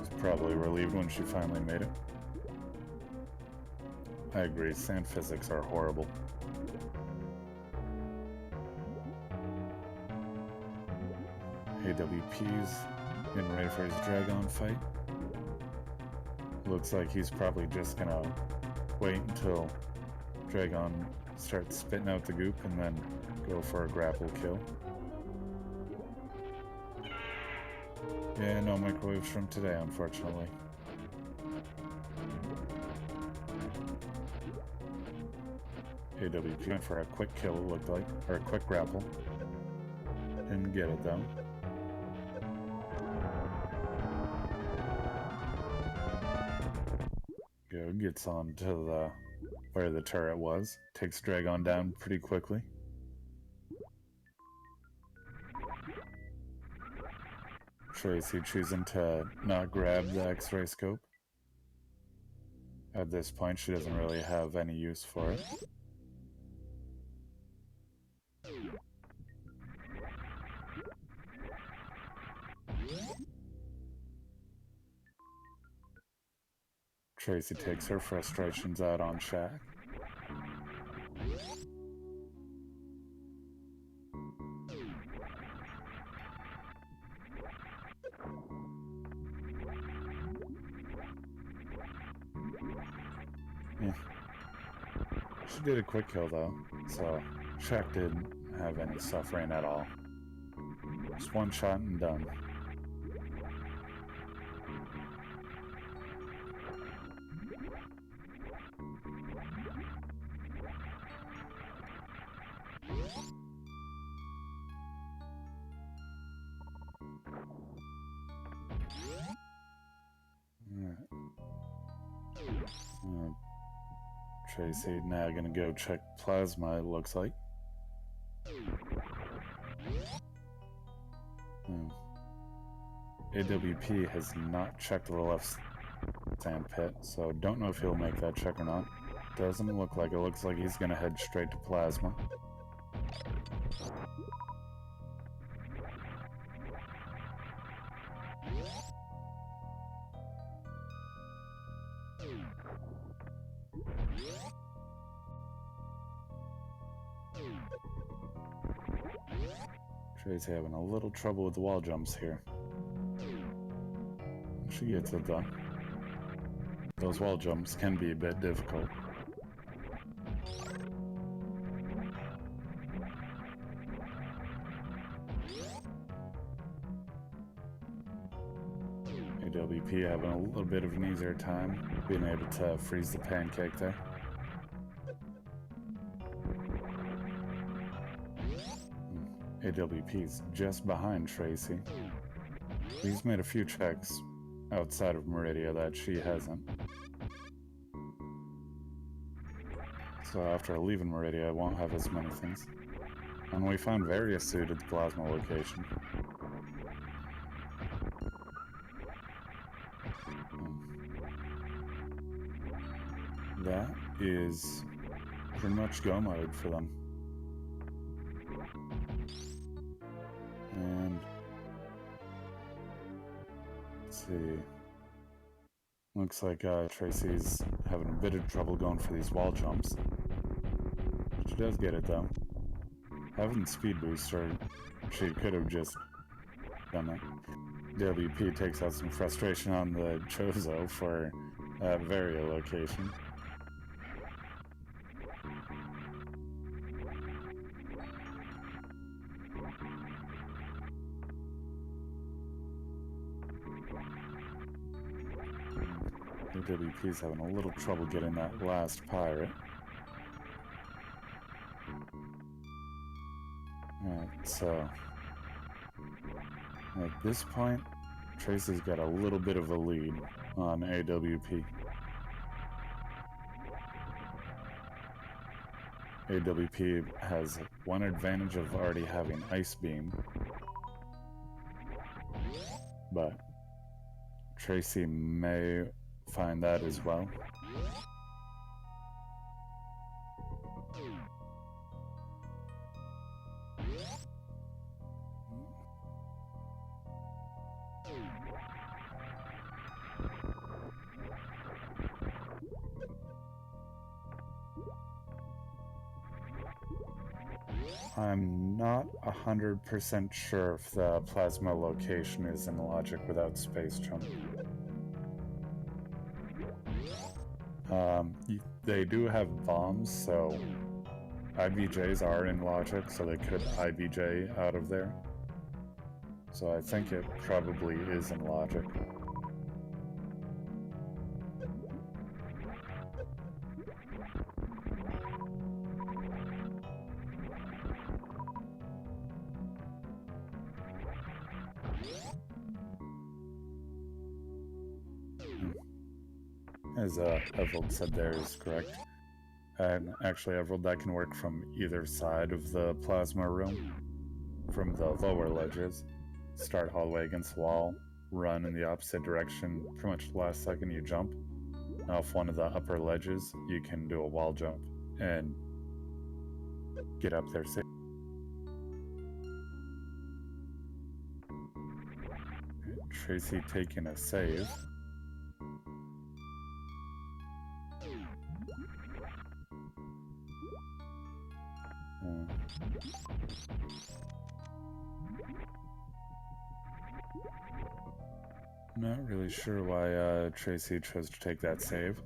Was probably relieved when she finally made it. I agree, sand physics are horrible. AWP's getting ready for his Dragon fight. Looks like he's probably just gonna wait until Dragon starts spitting out the goop and then go for a grapple kill. Yeah, no microwaves from today, unfortunately. AWP went for a quick kill, it looked like, or a quick grapple. Didn't get it though. Go gets on to the where the turret was, takes Dragon down pretty quickly. Tracie choosing to not grab the X-ray scope. At this point, she doesn't really have any use for it. Tracie takes her frustrations out on Shack. Yeah. She did a quick kill though, so Shaq didn't have any suffering at all. Just one shot and done. Tracie now gonna go check plasma, it looks like. AWP has not checked the left sand pit, so don't know if he'll make that check or not. Doesn't look like it. Looks like he's gonna head straight to plasma. Tracie having a little trouble with the wall jumps here. She gets it done. Those wall jumps can be a bit difficult. AWP having a little bit of an easier time being able to freeze the pancake there. AWP's just behind Tracie. He's made a few checks outside of Meridia that she hasn't. So after leaving Meridia, I won't have as many things. And we found various suited the plasma location. That is pretty much go mode for them. And let's see. Looks like Tracie's having a bit of trouble going for these wall jumps. She does get it though. Having speed booster, she could have just done it. WP takes out some frustration on the Chozo for Varia location. AWP's having a little trouble getting that last pirate. Alright, so at this point, Tracie's got a little bit of a lead on AWP. AWP has one advantage of already having Ice Beam, but Tracie may find that as well. I'm not 100% sure if the plasma location is in logic without space jump. They do have bombs, so IBJs are in logic, so they could IBJ out of there. So I think it probably is in logic. As Everald said there is correct. And actually, Everald, that can work from either side of the plasma room. From the lower ledges. Start all the way against the wall, run in the opposite direction, pretty much the last second you jump. Off one of the upper ledges, you can do a wall jump and get up there safe. Tracie taking a save. Not really sure why Tracie chose to take that save,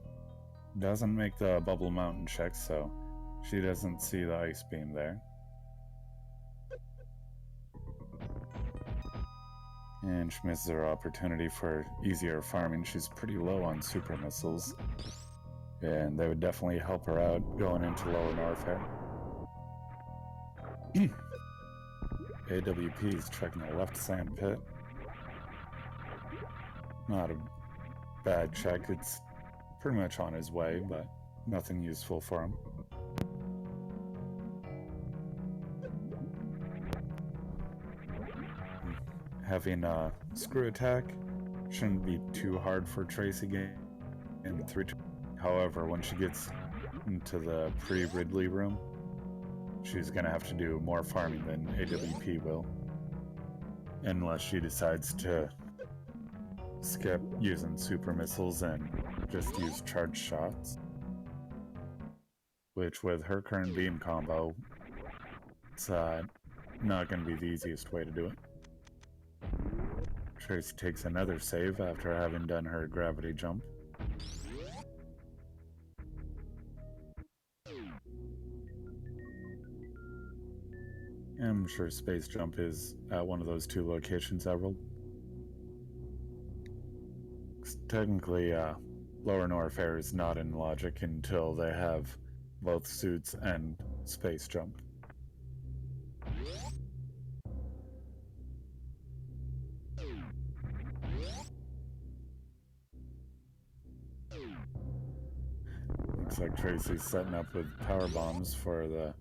doesn't make the bubble mountain check, so she doesn't see the ice beam there. And she misses her opportunity for easier farming. She's pretty low on super missiles, and they would definitely help her out going into lower Norfair. AWP is checking the left sand pit. Not a bad check. It's pretty much on his way, but nothing useful for him. Having a screw attack shouldn't be too hard for Tracie in 3. However, when she gets into the pre-Ridley room, she's gonna have to do more farming than AWP will, unless she decides to skip using super missiles and just use charged shots, which with her current beam combo, it's not going to be the easiest way to do it. Tracie takes another save after having done her gravity jump. I'm sure space jump is at one of those 2 locations I rolled. Technically, lower Norfair is not in logic until they have both suits and space jump. Looks like Tracie's setting up with power bombs for the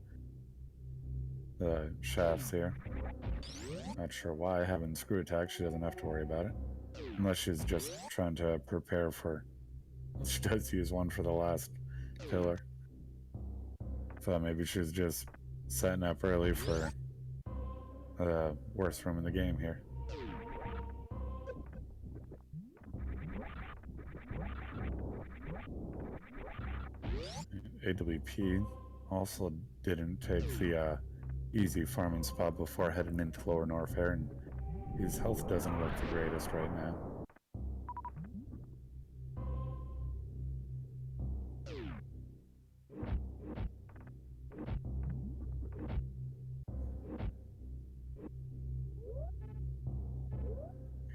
shafts here. Not sure why. Having screw attack, she doesn't have to worry about it. Unless she's just trying to prepare for... She does use one for the last pillar. Thought maybe she's just setting up early for the worst room in the game here. AWP also didn't take the easy farming spot before heading into lower Norfair, and his health doesn't look the greatest right now.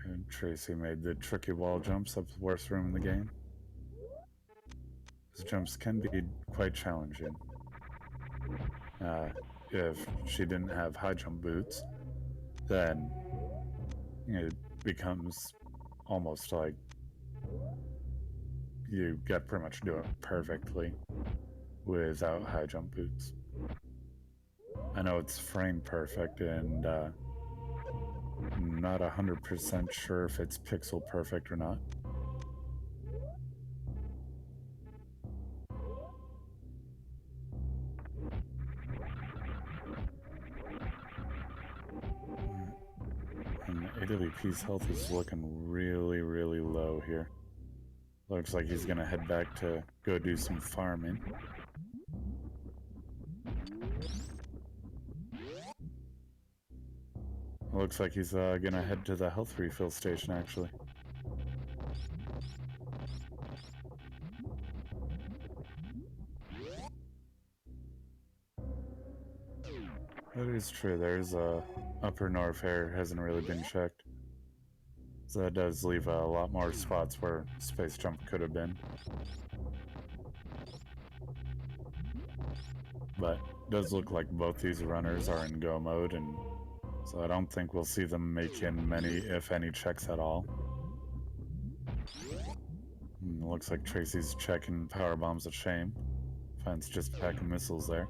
And Tracie made the tricky wall jumps up the worst room in the game. These jumps can be quite challenging. If she didn't have high jump boots, then it becomes almost like you get pretty much do it perfectly without high jump boots. I know it's frame perfect, and I'm not 100% sure if it's pixel perfect or not. And AWP's health is looking really, really low here. Looks like he's gonna head back to go do some farming. Looks like he's gonna head to the health refill station, actually. That is true. There's upper Norfair hasn't really been checked. So that does leave a lot more spots where space jump could have been. But it does look like both these runners are in go mode, and so I don't think we'll see them making many, if any, checks at all. And it looks like Tracie's checking power bombs a shame. Finds just a pack of missiles there.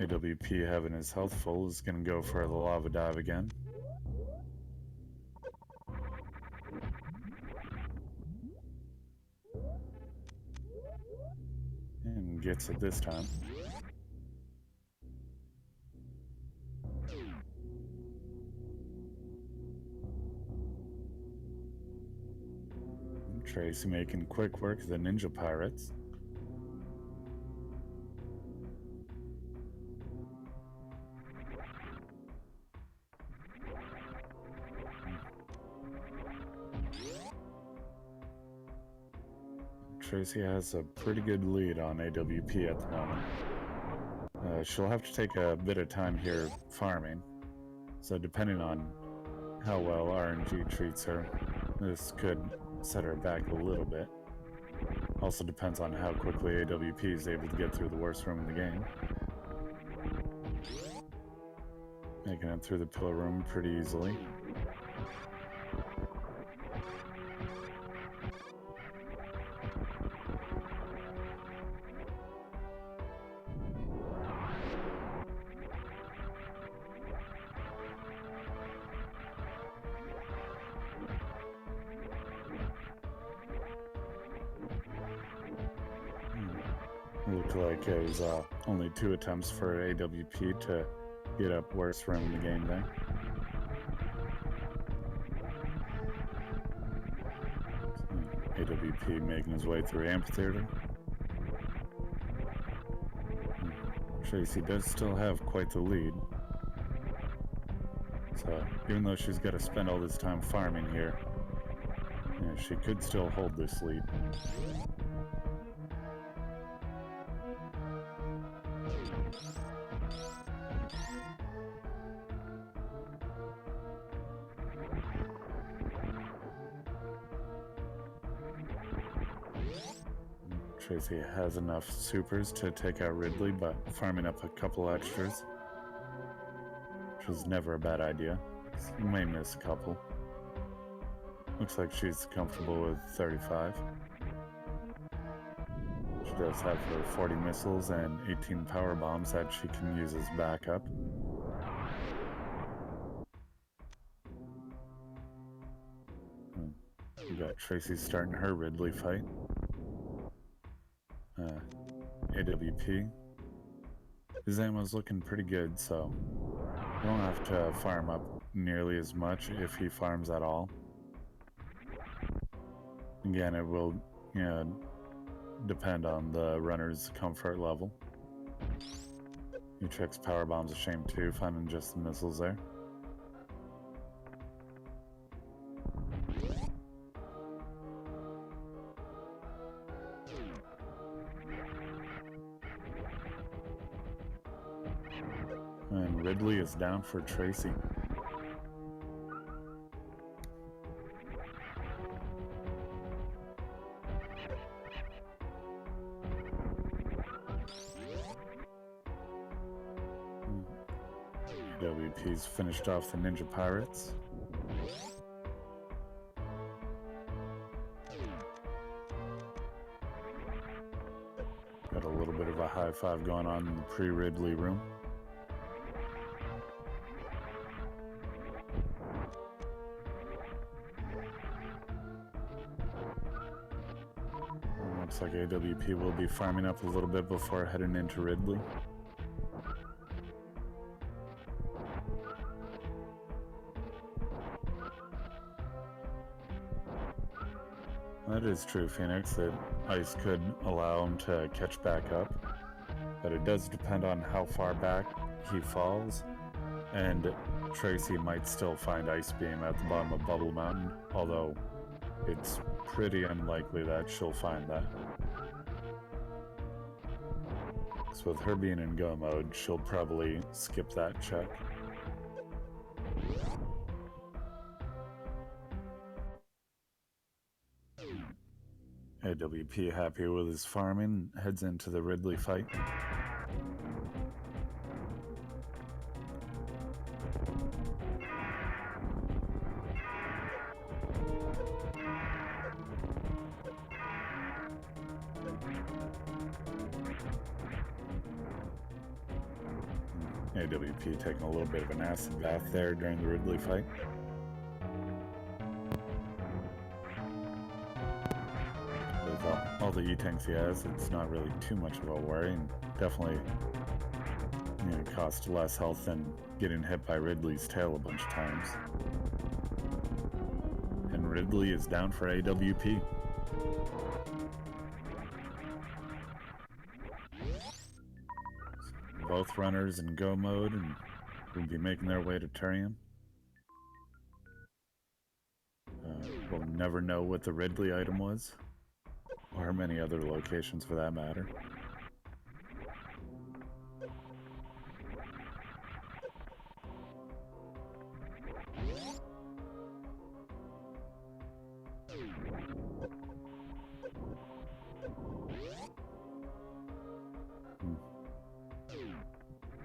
AWP, having his health full, is going to go for the lava dive again. And gets it this time. Tracie making quick work of the ninja pirates. Tracie has a pretty good lead on AWP at the moment. She'll have to take a bit of time here farming, so depending on how well RNG treats her, this could set her back a little bit. Also depends on how quickly AWP is able to get through the worst room in the game. Making it through the pillar room pretty easily. Looked like it was only 2 attempts for AWP to get up worst room in the game there. AWP making his way through Amphitheater. Tracie does still have quite the lead. So even though she's got to spend all this time farming here, she could still hold this lead. Tracie has enough supers to take out Ridley, but farming up a couple extras, which was never a bad idea. You may miss a couple. Looks like she's comfortable with 35. She does have her 40 missiles and 18 power bombs that she can use as backup. We got Tracie starting her Ridley fight. AWP. His ammo's looking pretty good, so you don't have to farm up nearly as much if he farms at all. Again, it will, depend on the runner's comfort level. Utrecht's power bomb's a shame too, finding just the missiles there. And Ridley is down for Tracie. AWP's finished off the Ninja Pirates. Got a little bit of a high five going on in the pre-Ridley room. Looks like AWP will be farming up a little bit before heading into Ridley. That is true, Phoenix, that ice could allow him to catch back up, but it does depend on how far back he falls, and Tracie might still find Ice Beam at the bottom of Bubble Mountain, although it's pretty unlikely that she'll find that. So with her being in go mode, she'll probably skip that check. AWP happy with his farming, heads into the Ridley fight. AWP taking a little bit of an acid bath there during the Ridley fight. With all the E-tanks he has, it's not really too much of a worry, and definitely cost less health than getting hit by Ridley's tail a bunch of times. And Ridley is down for AWP. Both runners in go mode and will be making their way to TracieM. We'll never know what the Ridley item was. or many other locations for that matter.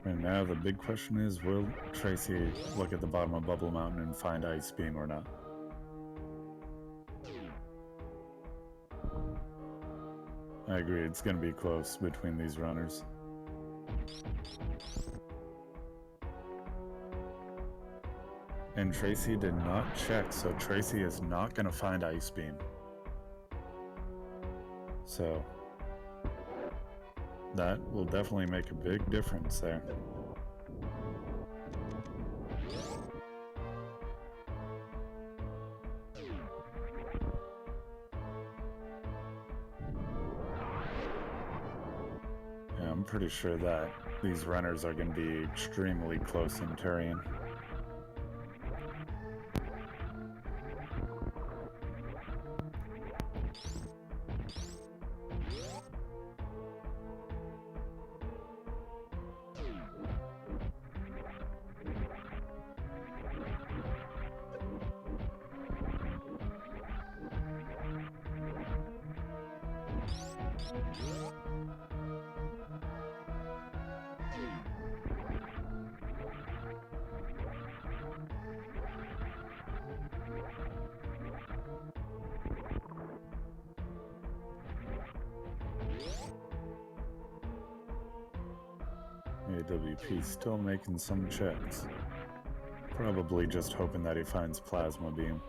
And now the big question is, will Tracie look at the bottom of Bubble Mountain and find Ice Beam or not? I agree, it's going to be close between these runners. And Tracie did not check, so Tracie is not going to find Ice Beam. So that will definitely make a big difference there. Yeah, I'm pretty sure that these runners are going to be extremely close in Turian. AWP still making some checks. Probably just hoping that he finds Plasma Beam.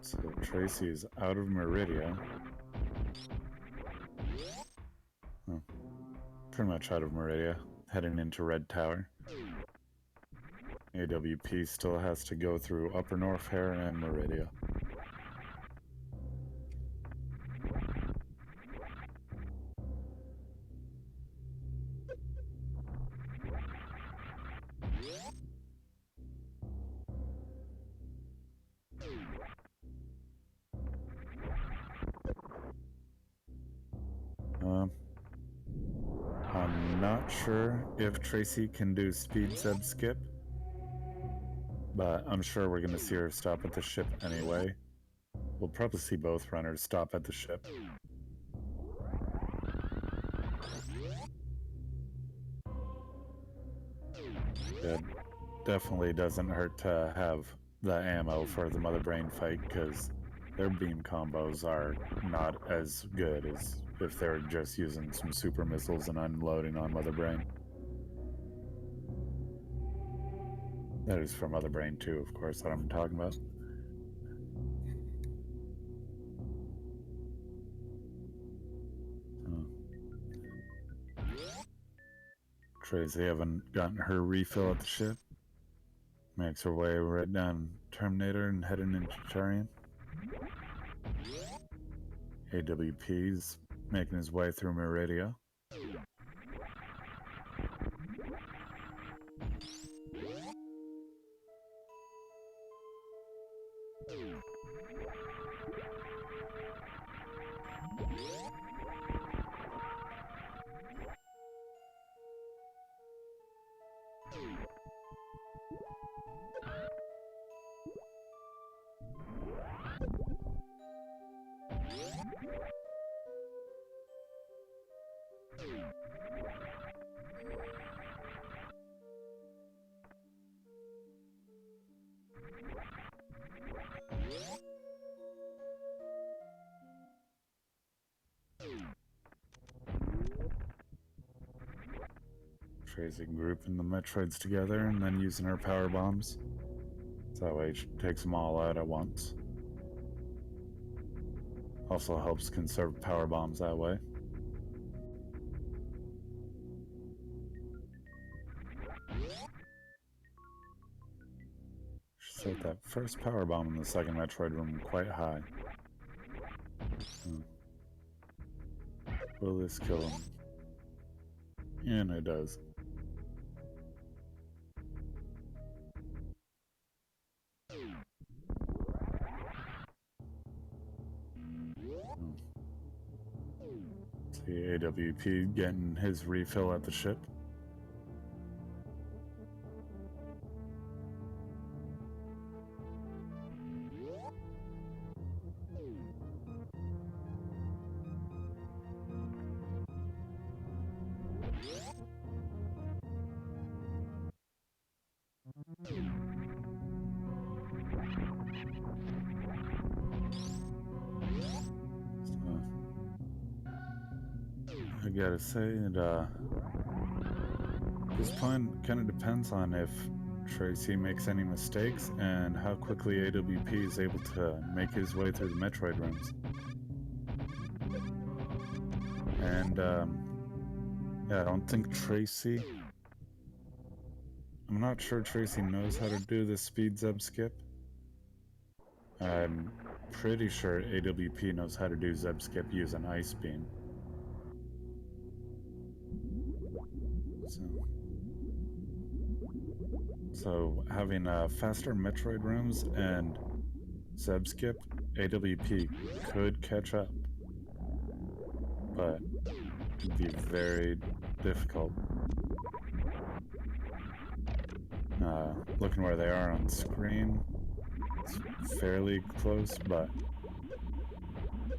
So Tracie is out of Meridia. Oh, pretty much out of Meridia, heading into Red Tower. AWP still has to go through Upper North Hair and Meridia. I'm not sure if Tracie can do speed sub skip, but I'm sure we're going to see her stop at the ship anyway. We'll probably see both runners stop at the ship. It definitely doesn't hurt to have the ammo for the Mother Brain fight, because their beam combos are not as good as if they're just using some super missiles and unloading on Mother Brain. That is for Mother Brain 2, of course, that I'm talking about. Tracie haven't gotten her refill at the ship. Makes her way right down Terminator and heading into Turian. AWP's making his way through Meridia. Tracie grouping the Metroids together and then using her power bombs. So that way she takes them all out at once. Also helps conserve power bombs that way. She set that first power bomb in the second Metroid room quite high. Will this kill him? And it does. The AWP getting his refill at the ship. I gotta say, this point kind of depends on if Tracie makes any mistakes and how quickly AWP is able to make his way through the Metroid rooms. And, yeah, I don't think Tracie... I'm not sure Tracie knows how to do the speed zeb skip. I'm pretty sure AWP knows how to do zeb skip using Ice Beam. So having faster Metroid rooms and zeb skip, AWP could catch up, but it'd be very difficult. Looking where they are on screen, it's fairly close, but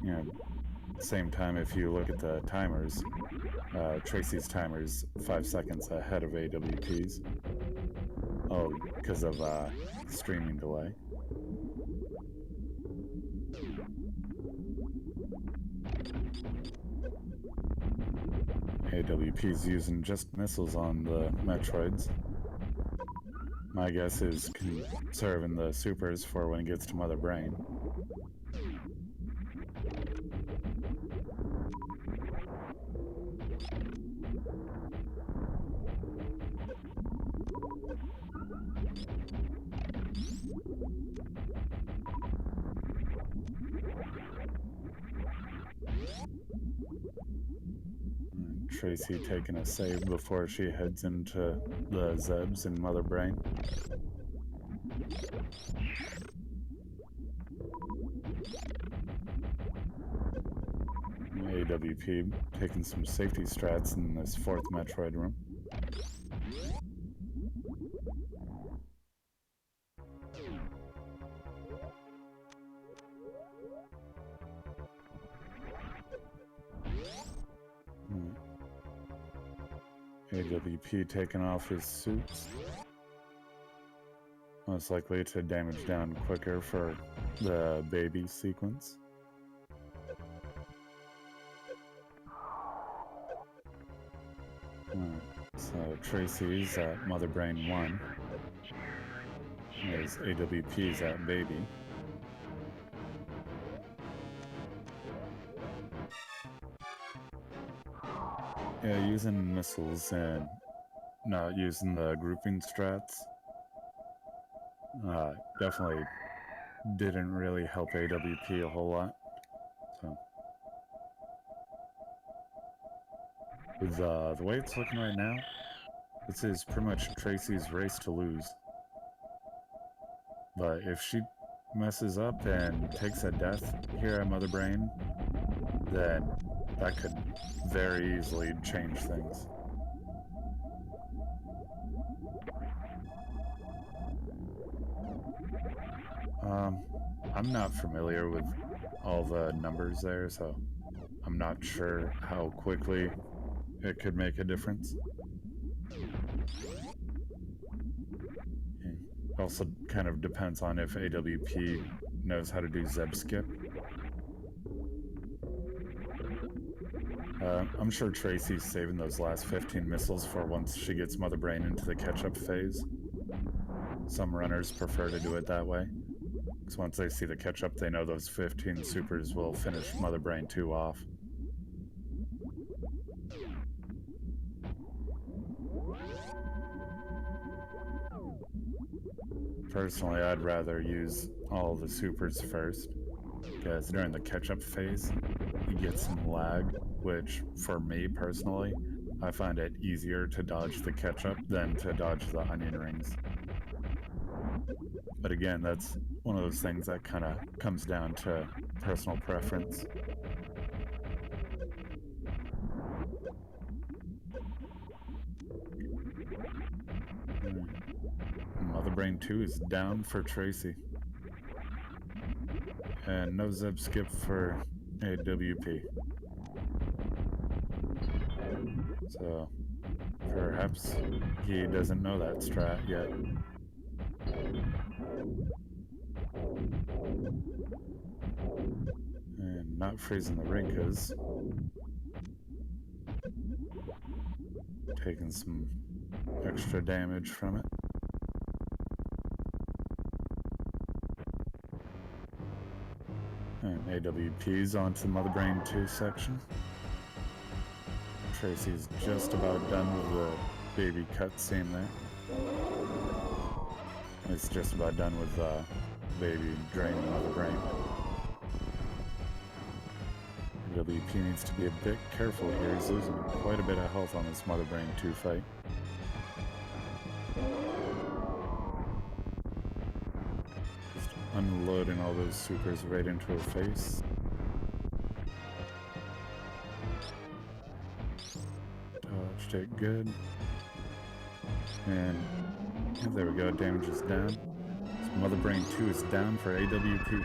you know, at the same time, if you look at the timers, Tracie's timer's 5 seconds ahead of AWP's. Oh, because of streaming delay. AWP's using just missiles on the Metroids. My guess is conserving the supers for when it gets to Mother Brain. Tracie taking a save before she heads into the Zebs in Mother Brain. AWP taking some safety strats in this 4th Metroid room. AWP taking off his suits. Most likely to damage down quicker for the baby sequence. So Tracie's at Mother Brain 1. There's AWP's at baby. Yeah, using missiles and not using the grouping strats definitely didn't really help AWP a whole lot. So with the way it's looking right now, this is pretty much Tracie's race to lose. But if she messes up and takes a death here at Mother Brain, then that could very easily change things. I'm not familiar with all the numbers there, so I'm not sure how quickly it could make a difference. It also kind of depends on if AWP knows how to do zeb skip. I'm sure Tracie's saving those last 15 missiles for once she gets Mother Brain into the catch-up phase. Some runners prefer to do it that way, because once they see the catch-up, they know those 15 supers will finish Mother Brain 2 off. Personally, I'd rather use all the supers first, because during the catch-up phase, you get some lag, which, for me personally, I find it easier to dodge the catch-up than to dodge the onion rings. But again, that's one of those things that kind of comes down to personal preference. Brain 2 is down for Tracie. And no zip skip for AWP. So perhaps he doesn't know that strat yet. And not freezing the Rinkas. Taking some extra damage from it. And AWP's onto the Mother Brain 2 section. Tracie's just about done with the baby cutscene there. It's just about done with baby draining Mother Brain. AWP needs to be a bit careful here. He's losing quite a bit of health on this Mother Brain 2 fight. Just unloading all those supers right into her face. Dodged it good. And yeah, there we go, damage is down. So Mother Brain 2 is down for AWP.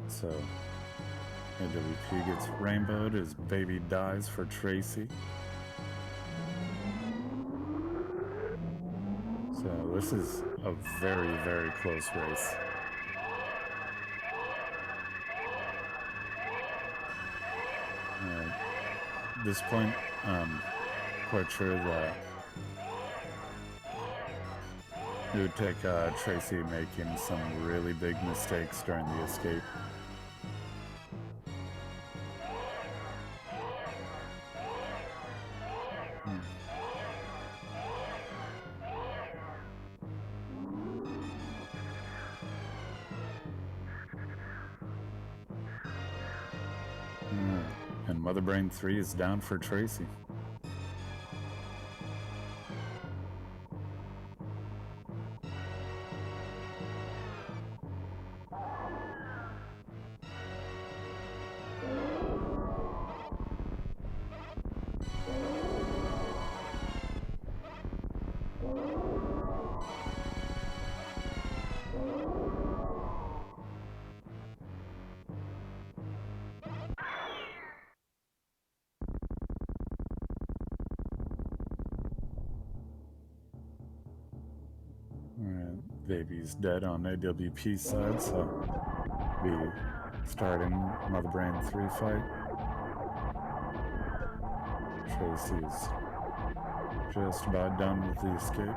So AWP gets rainbowed as baby dies for Tracie. So this is a very, very close race. At this point, quite sure that it would take Tracie making some really big mistakes during the escape. And Mother Brain 3 is down for Tracie. Baby's dead on AWP's side, so be starting Mother Brain 3 fight. Tracie's just about done with the escape.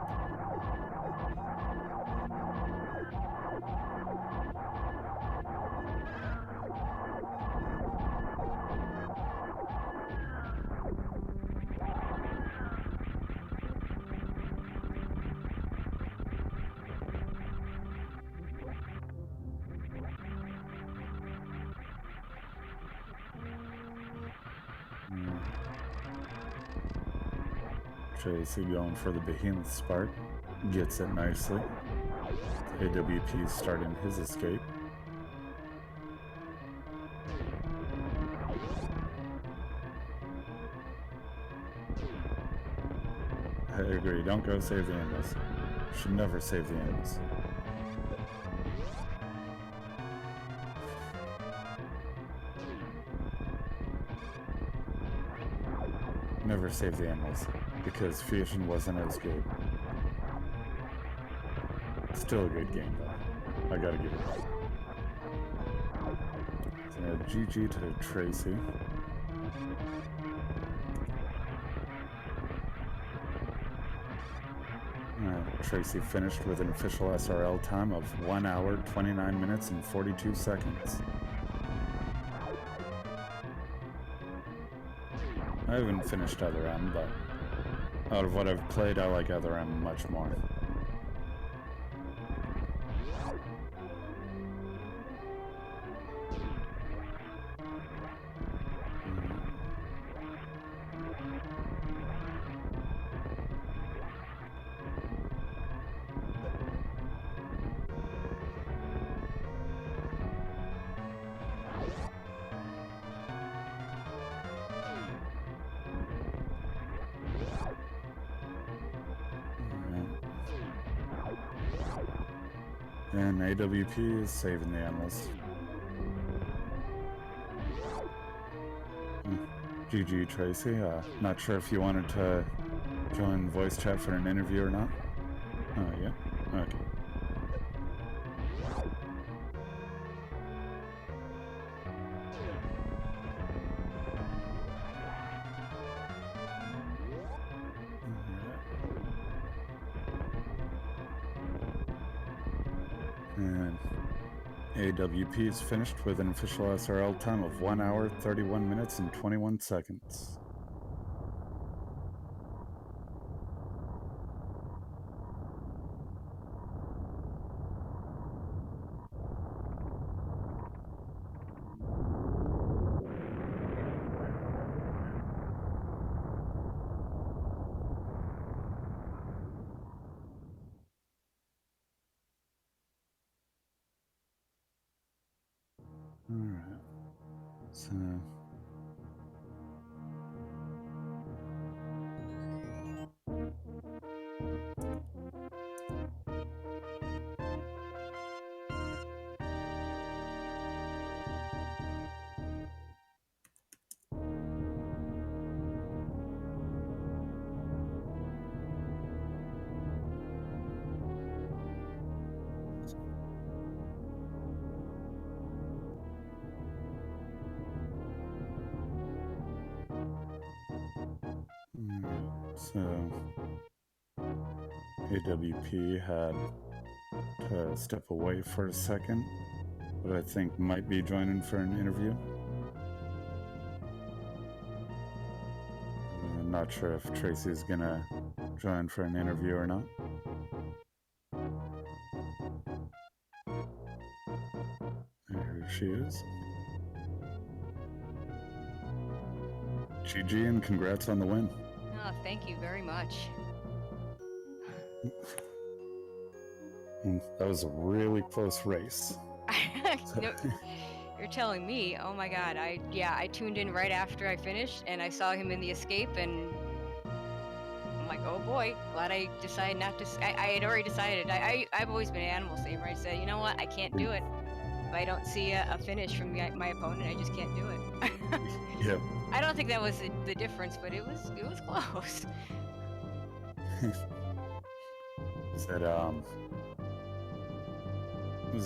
Tracie going for the Behemoth Spark, gets it nicely. AWP starting his escape. I agree, don't go save the animals. Should never save the animals. Never save the animals, because Fusion wasn't as good. Still a good game though, I gotta give it up. So GG to Tracie. Tracie finished with an official SRL time of 1 hour, 29 minutes, and 42 seconds. I haven't finished Other M, but out of what I've played, I like Other M much more. And AWP is saving the animals. GG, Tracie. Not sure if you wanted to join voice chat for an interview or not. Oh, yeah? Okay. And AWP is finished with an official SRL time of 1 hour, 31 minutes, and 21 seconds. Alright. So... So, AWP had to step away for a second, but I think might be joining for an interview. I'm not sure if Tracie's gonna join for an interview or not. There she is. GG and congrats on the win. Oh, thank you very much. That was a really close race. No, you're telling me. Oh my god. I tuned in right after I finished and I saw him in the escape and I'm like, oh boy, glad I decided not to. I had already decided. I've always been an animal saver. I said, you know what, I can't do it. If I don't see a finish from my opponent, I just can't do it. Yep. I don't think that was the difference, but it was close.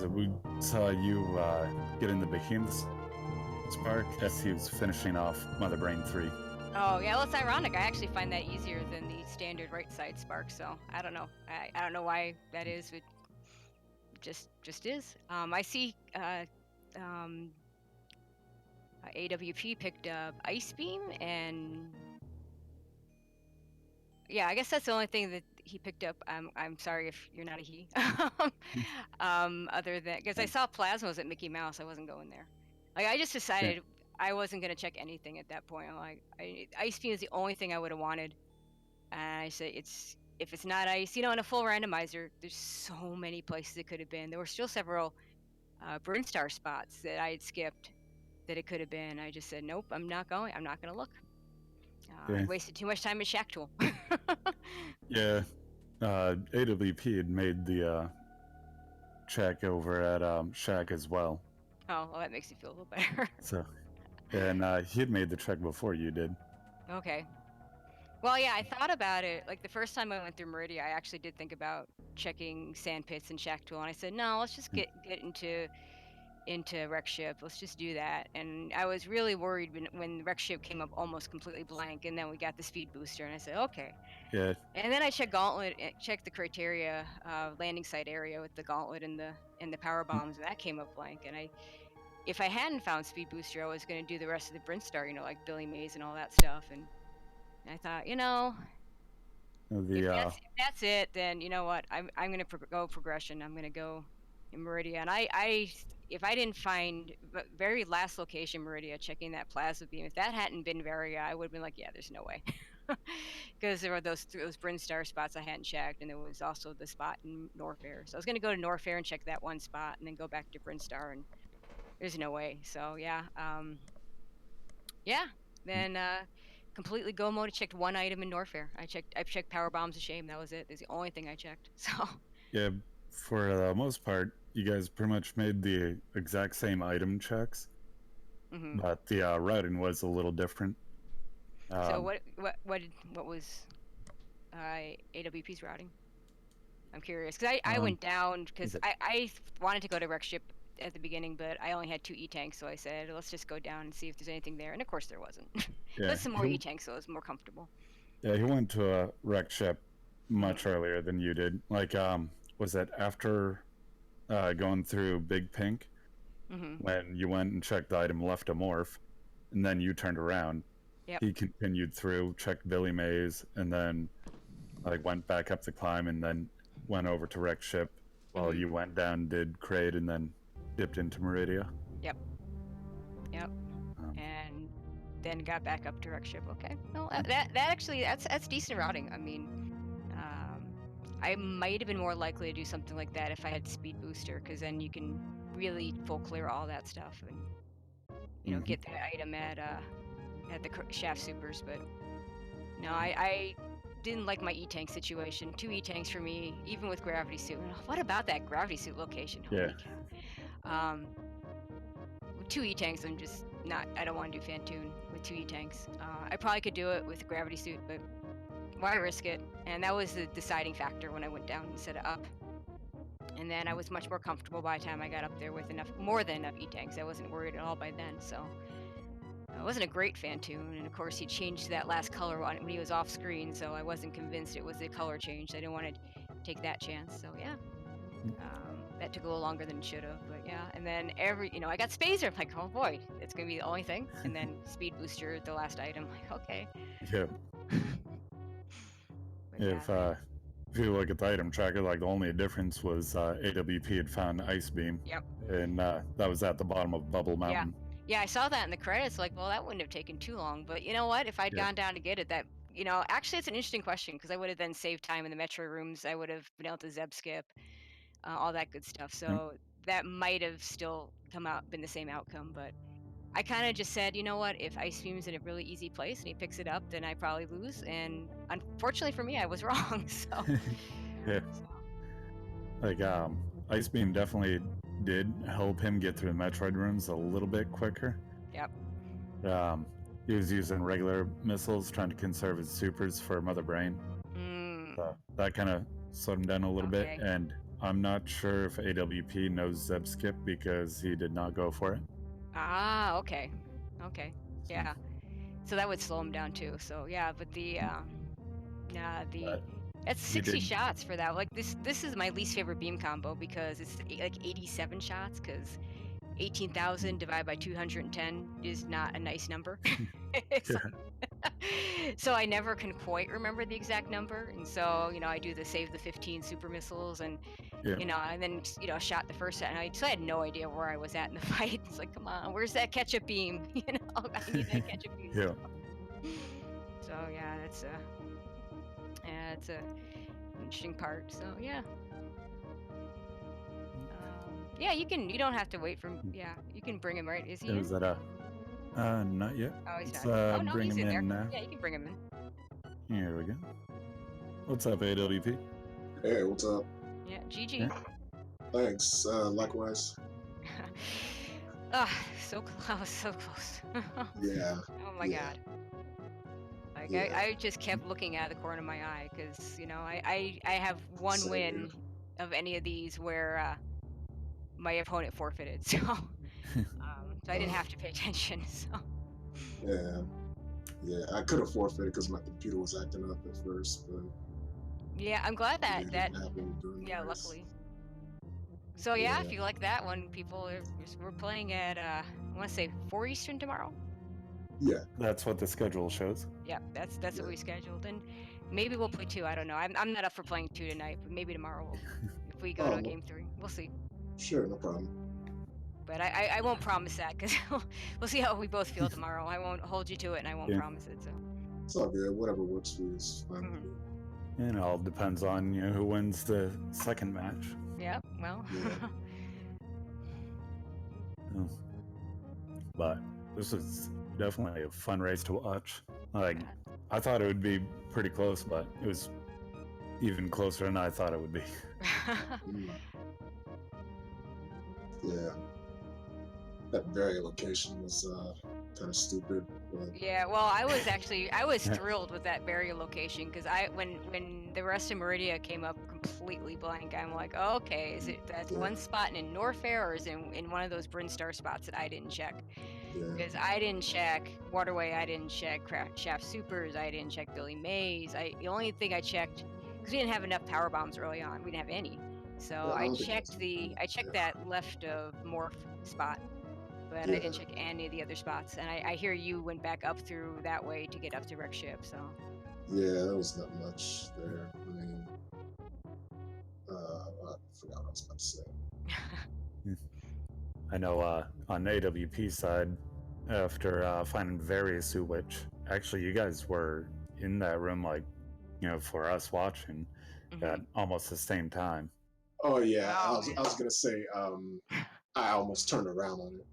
We saw you get in the behemoth spark as he was finishing off Mother Brain 3. Oh yeah, well it's ironic. I actually find that easier than the standard right side spark. So I don't know. I don't know why that is. It just is. I see. AWP picked up Ice Beam and yeah, I guess that's the only thing that he picked up. I'm sorry if you're not a he. Other than because I saw plasmas at Mickey Mouse, I wasn't going there. Like I just decided I wasn't gonna check anything at that point. I'm like, Ice Beam is the only thing I would have wanted. And I said, if it's not ice, in a full randomizer, there's so many places it could have been. There were still several Burnstar spots that I had skipped that it could have been. I just said, nope, I'm not going. I'm not going to look. I wasted too much time in Shack Tool. Yeah. AWP had made the check over at Shack as well. Oh, well, that makes me feel a little better. So, and he had made the check before you did. Okay. Well, yeah, I thought about it. Like the first time I went through Meridia, I actually did think about checking sand pits and Shack Tool, and I said, no, let's just get into Wreck Ship. Let's just do that. And I was really worried when Wreck Ship came up almost completely blank, and then we got the speed booster, and I said, okay. Yeah. And then I checked Gauntlet, checked the criteria landing site area with the Gauntlet and the power bombs, and that came up blank. And if I hadn't found speed booster, I was going to do the rest of the Brinstar, like Billy Mays and all that stuff. And I thought, if that's it, then you know what? I'm going to go progression. I'm going to go in Meridia. And if I didn't find very last location Meridia, checking that plasma beam, if that hadn't been Varia, I would have been like, yeah, there's no way. Because there were those Brinstar spots I hadn't checked, and there was also the spot in Norfair. So I was going to go to Norfair and check that one spot, and then go back to Brinstar, and there's no way. So yeah, then completely go mode. Checked one item in Norfair. I checked power bombs of shame. That was it. That's the only thing I checked. So yeah, for the most part, you guys pretty much made the exact same item checks, Hmm. but the routing was a little different. So Um, what was AWP's routing? I'm curious because I um, went down because okay. I wanted to go to wreck ship at the beginning, but I only had 2 E-tanks, so I said let's just go down and see if there's anything there, and of course there wasn't. Yeah, But some more E-tanks, so it was more comfortable. he went to a wreck ship Hmm. much earlier than you did. Like, was it after going through Big Pink Hmm. when you went and checked the item left a morph, and then you turned around? Yep. He continued through, checked Billy Mays, and then like went back up the climb, and then went over to wreck ship while Hmm. you went down, did crate, and then dipped into Meridia. Yep. Yep. Um, And then got back up to wreck ship. Okay. No, that actually that's decent routing. I mean, um, I might have been more likely to do something like that if I had speed booster, because then you can really full clear all that stuff and mhm. get that item at the shaft supers. But no, I didn't like my E-tank situation. 2 E-tanks for me, even with gravity suit. What about that gravity suit location? Yeah. Holy cow. With 2 E-tanks, I'm just not. I don't want to do Fantoon with 2 E-tanks. I probably could do it with gravity suit, but why risk it? And that was the deciding factor when I went down instead of up. And then I was much more comfortable by the time I got up there with more than enough E-tanks. I wasn't worried at all by then, so it wasn't a great Fantoon. And of course, he changed that last color on it when he was off screen, so I wasn't convinced it was the color change. I didn't want to take that chance. So yeah, that took a little longer than it should have, but yeah. And then I got Spazer. I'm like, oh boy, it's gonna be the only thing. And then Speed Booster, the last item. Like, okay. Yeah. But yeah, If you look at the item tracker, like the only difference was AWP had found Ice Beam, yep, and that was at the bottom of Bubble yeah, Mountain. yeah. I saw that in the credits. Like, well, that wouldn't have taken too long. But you know what? If I'd Yeah. gone down to get it, actually, it's an interesting question because I would have then saved time in the metro rooms. I would have been able to Zeb skip, all that good stuff. Yeah. So that might have still been the same outcome. But I kind of just said, you know what? If Ice Beam's in a really easy place and he picks it up, then I probably lose. And unfortunately for me, I was wrong. So, Yeah. Like, Ice Beam definitely did help him get through the Metroid rooms a little bit quicker. yep. He was using regular missiles, trying to conserve his supers for Mother Brain. Mm, So that kind of slowed him down a little bit. okay. And I'm not sure if AWP knows Zeb Skip because he did not go for it. Ah, okay. Okay. Yeah. So that would slow him down too. So yeah, but But that's he 60 did. shots for that. Like this is my least favorite beam combo because it's like 87 shots because 18,000 divided by 210 is not a nice number. It's Yeah. so I never can quite remember the exact number, and so I do the save the 15 super missiles, and Yeah. and then shot the first set, and I had no idea where I was at in the fight. It's like, come on, where's that ketchup beam? I need that ketchup beam. Yeah. So yeah, it's a interesting part. So yeah. Yeah, you don't have to wait for yeah, you can bring him, right? Is he It in? was at not yet. Oh, he's Let's not. Oh no, bring he's him in there. in now. Yeah, you can bring him in. Here we go. What's up, AWP? Hey, what's up? Yeah, GG. Yeah. Thanks. Likewise. Ah, so close. I was so close. Yeah. Oh my Yeah. god. Like Yeah. I just kept looking out of the corner of my eye because I have one Same win here. of any of these where my opponent forfeited, so I didn't have to pay attention. So Yeah. Yeah. I could have forfeited because my computer was acting up at first, but yeah, I'm glad it that didn't happen during the yeah, race. luckily. So yeah, Yeah. if you like that one, we're playing at I want to say 4 Eastern tomorrow. Yeah. That's what the schedule shows. Yeah, that's Yeah. what we scheduled, and maybe we'll play 2. I don't know. I'm not up for playing 2 tonight, but maybe tomorrow if we go to a game 3, we'll see. Sure, no problem. But I won't promise that because we'll see how we both feel tomorrow. I won't hold you to it, and I won't Yeah. promise it. So It's all good. Whatever works for you is fine with me. And it all depends on who wins the second match. yeah, well, Yeah. Oh. But this is definitely a fun race to watch. Like, I thought it would be pretty close, but it was even closer than I thought it would be. Mm. Yeah, that very location was kind of stupid. But Yeah, well, I was thrilled with that burial location because when the rest of Meridia came up completely blank, I'm like, oh, okay, is it that yeah, one spot in Norfair or is it in one of those Brinstar spots that I didn't check? yeah, Because I didn't check Waterway, I didn't check Shaft Supers, I didn't check Billy Mays. The only thing I checked, because we didn't have enough power bombs early on, we didn't have any. So yeah. I I don't think that's checked yeah, that left of Morph spot, but I yeah, didn't check any of the other spots. And I hear you went back up through that way to get up to Wreck Ship. So yeah. There was not much there. I mean, I forgot what I was about to say. I know on AWP side, after finding Various, which actually you guys were in that room, like, for us watching at almost the same time. Oh yeah, I Oh, was gonna say I almost turned around on it.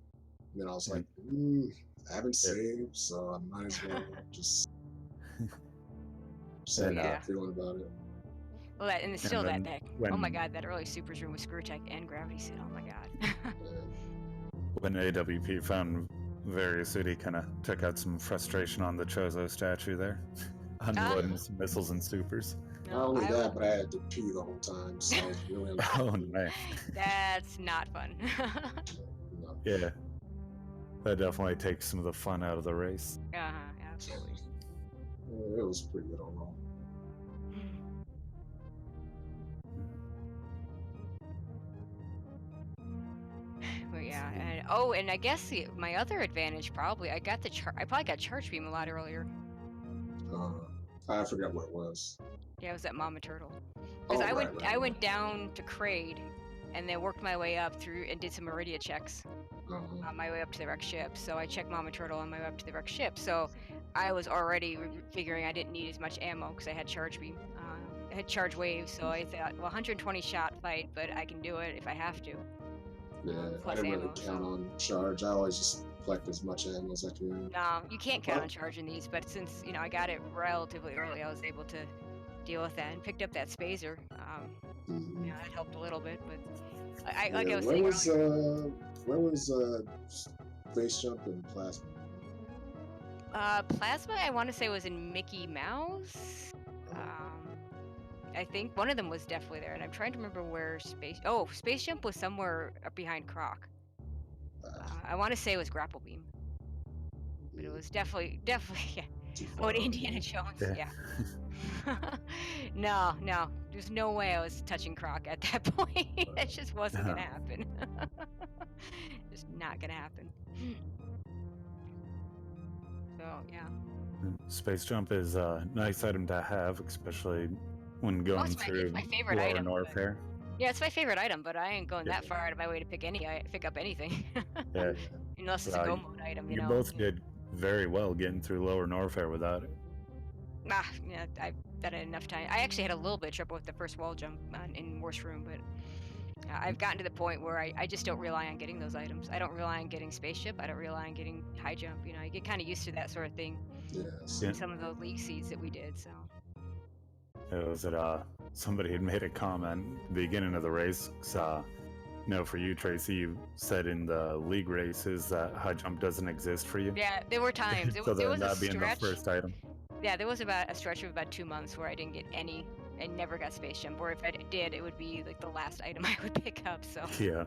And then I was like, I haven't saved, so I might as well just say And, yeah. feeling about it. Well, that and still then that when oh my god, that early supers room with Screw Tech and Gravity Suit. Oh my god. when AWP found Various, he kind of took out some frustration on the Chozo statue there, unloading some missiles and supers. Not only that, but I had to pee the whole time, so I was really Oh man, that's not fun. no. yeah, that definitely takes some of the fun out of the race. Absolutely. It was pretty good overall. But yeah, and I guess my other advantage probably I probably got charge beam a lot earlier. I forgot what it was. Yeah, it was that Mama Turtle. Because I went down to Kraid, and then worked my way up through and did some Meridia checks on my way up to the Wreck Ship. So I checked Mama Turtle on my way up to the Wreck Ship. So I was already figuring I didn't need as much ammo because I had charge beam. I had charge waves, so I thought, well, 120 shot fight, but I can do it if I have to. Yeah, I didn't really count on charge. I always just collect as much ammo as I can. No, you can't count on charging these, but since I got it relatively early, I was able to deal with that and picked up that spacer. That helped a little bit, but like I was saying earlier. Where was Space Jump and Plasma? Plasma, I want to say was in Mickey Mouse. I think one of them was definitely there, and I'm trying to remember where Space Jump was somewhere up behind Croc. I want to say it was Grapple Beam, but it was definitely yeah. Oh, and Indiana Jones, yeah. No, there's no way I was touching Croc at that point. That just wasn't gonna happen. Just not gonna happen. So yeah. Space Jump is a nice item to have, especially when going through my favorite Lower item. Norfair. Yeah, it's my favorite item, but I ain't going that far out of my way to pick up anything. Yeah. Unless it's a go mode item, you both did very well getting through Lower Norfair without it. Yeah, I've done it enough time. I actually had a little bit of trouble with the first wall jump in Worst Room, but I've gotten to the point where I just don't rely on getting those items. I don't rely on getting Spaceship. I don't rely on getting High Jump. You get kind of used to that sort of thing. In some of those league seeds that we did, so. It was that somebody had made a comment at the beginning of the race. For you, Tracie, you said in the league races that High Jump doesn't exist for you. Yeah, there were times. So there was that a being stretch. the first item. Yeah, there was about a stretch of about 2 months where I didn't get any. I never got Space Jump, or if I did, it would be like the last item I would pick up. So yeah.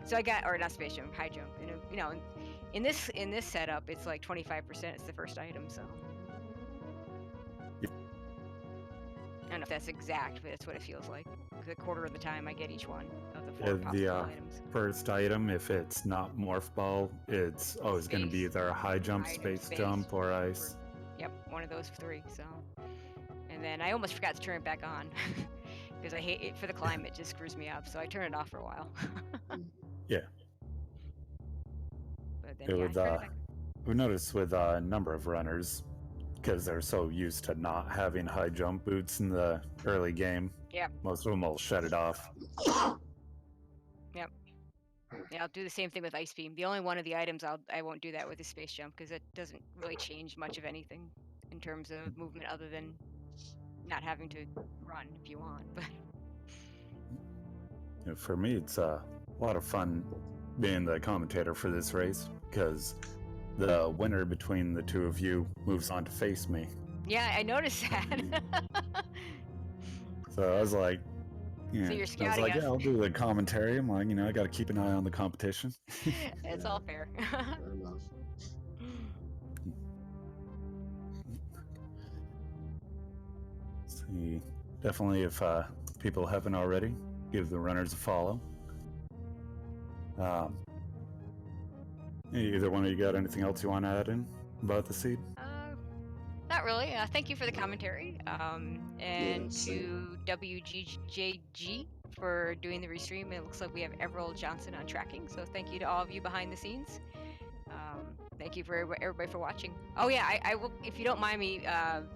So I got, or not Space Jump, High Jump. And in this setup, it's like 25%. It's the first item, so. Yep. I don't know if that's exact, but that's what it feels like. A quarter of the time I get each one of the 4 possible items. First item, if it's not Morph Ball, it's always going to be either a High Jump, Space Jump, or Ice. Yep, one of those 3. So, and then I almost forgot to turn it back on because I hate it for the climb. It just screws me up, so I turn it off for a while. Yeah. But then we noticed with a number of runners, because they're so used to not having high jump boots in the early game. Yeah. Most of them will shut it off. Yep. Yeah, I'll do the same thing with Ice Beam. The only one of the items I won't do that with is Space Jump because it doesn't really change much of anything in terms of movement other than not having to run if you want. But for me, it's a lot of fun being the commentator for this race because the winner between the two of you moves on to face me. Yeah, I noticed that. So I was like, yeah, So you're I was scouting like, us. yeah, I'll do the commentary. I'm like, I got to keep an eye on the competition. It's all fair. Fair enough. See, definitely if people haven't already, give the runners a follow. Either one of you got anything else you want to add in about the seed? Not really. Thank you for the commentary. And same. to WGJG for doing the restream. It looks like we have Everald Johnson on tracking. So thank you to all of you behind the scenes. Thank you for everybody for watching. Oh yeah, I will. If you don't mind me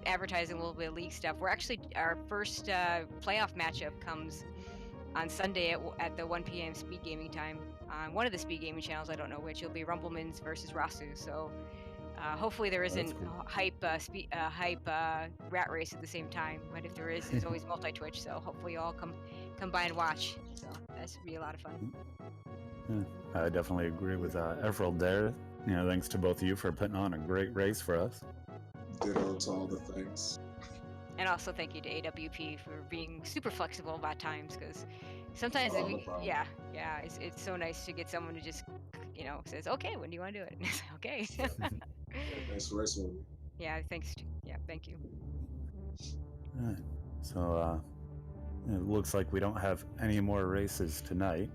advertising a little bit of league stuff, we're actually our first playoff matchup comes on Sunday at the 1 p.m. speed gaming time on one of the speed gaming channels. I don't know which. It'll be Rumblemans versus Rasu. So hopefully there isn't cool. hype rat race at the same time. But if there is, there's always multi-twitch. So hopefully you all come by and watch. So that should be a lot of fun. Yeah, I definitely agree with Everald there. Thanks to both of you for putting on a great race for us. Ditto to all the things. And also thank you to AWP for being super flexible about times, because sometimes No problem. it's so nice to get someone who just says, okay, when do you want to do it? And it's like, okay. Thanks for racing with me. Yeah, thanks. Yeah, thank you. All right. So it looks like we don't have any more races tonight,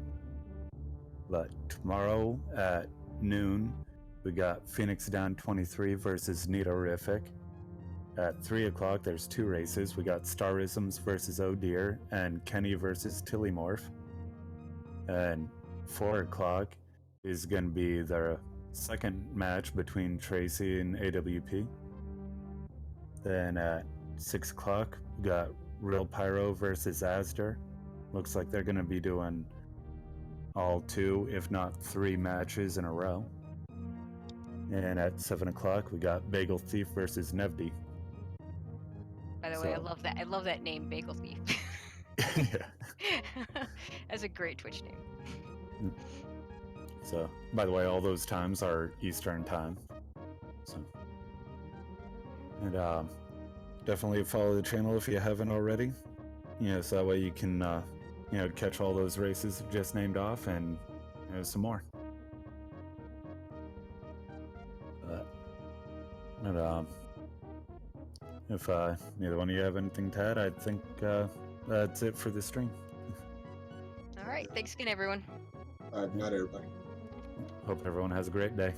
but tomorrow at noon we got Phoenix Down 23 versus Nidorific. At 3 o'clock, there's two races. We got Starisms versus O'Deer and Kenny versus Tillymorph. And 4 o'clock is going to be the second match between Tracie and AWP. Then at 6 o'clock, we got Real Pyro versus Asder. Looks like they're going to be doing all 2, if not 3 matches in a row. And at 7 o'clock, we got Bagel Thief versus Nevdi. By the way, I love that name, Bagel Thief. Yeah. That's a great Twitch name. So, by the way, all those times are Eastern time. So, and definitely follow the channel if you haven't already. So that way you can catch all those races just named off and some more. But if neither one of you have anything to add, I think that's it for the stream. All right, thanks again, everyone. All right, good night, everybody. Hope everyone has a great day.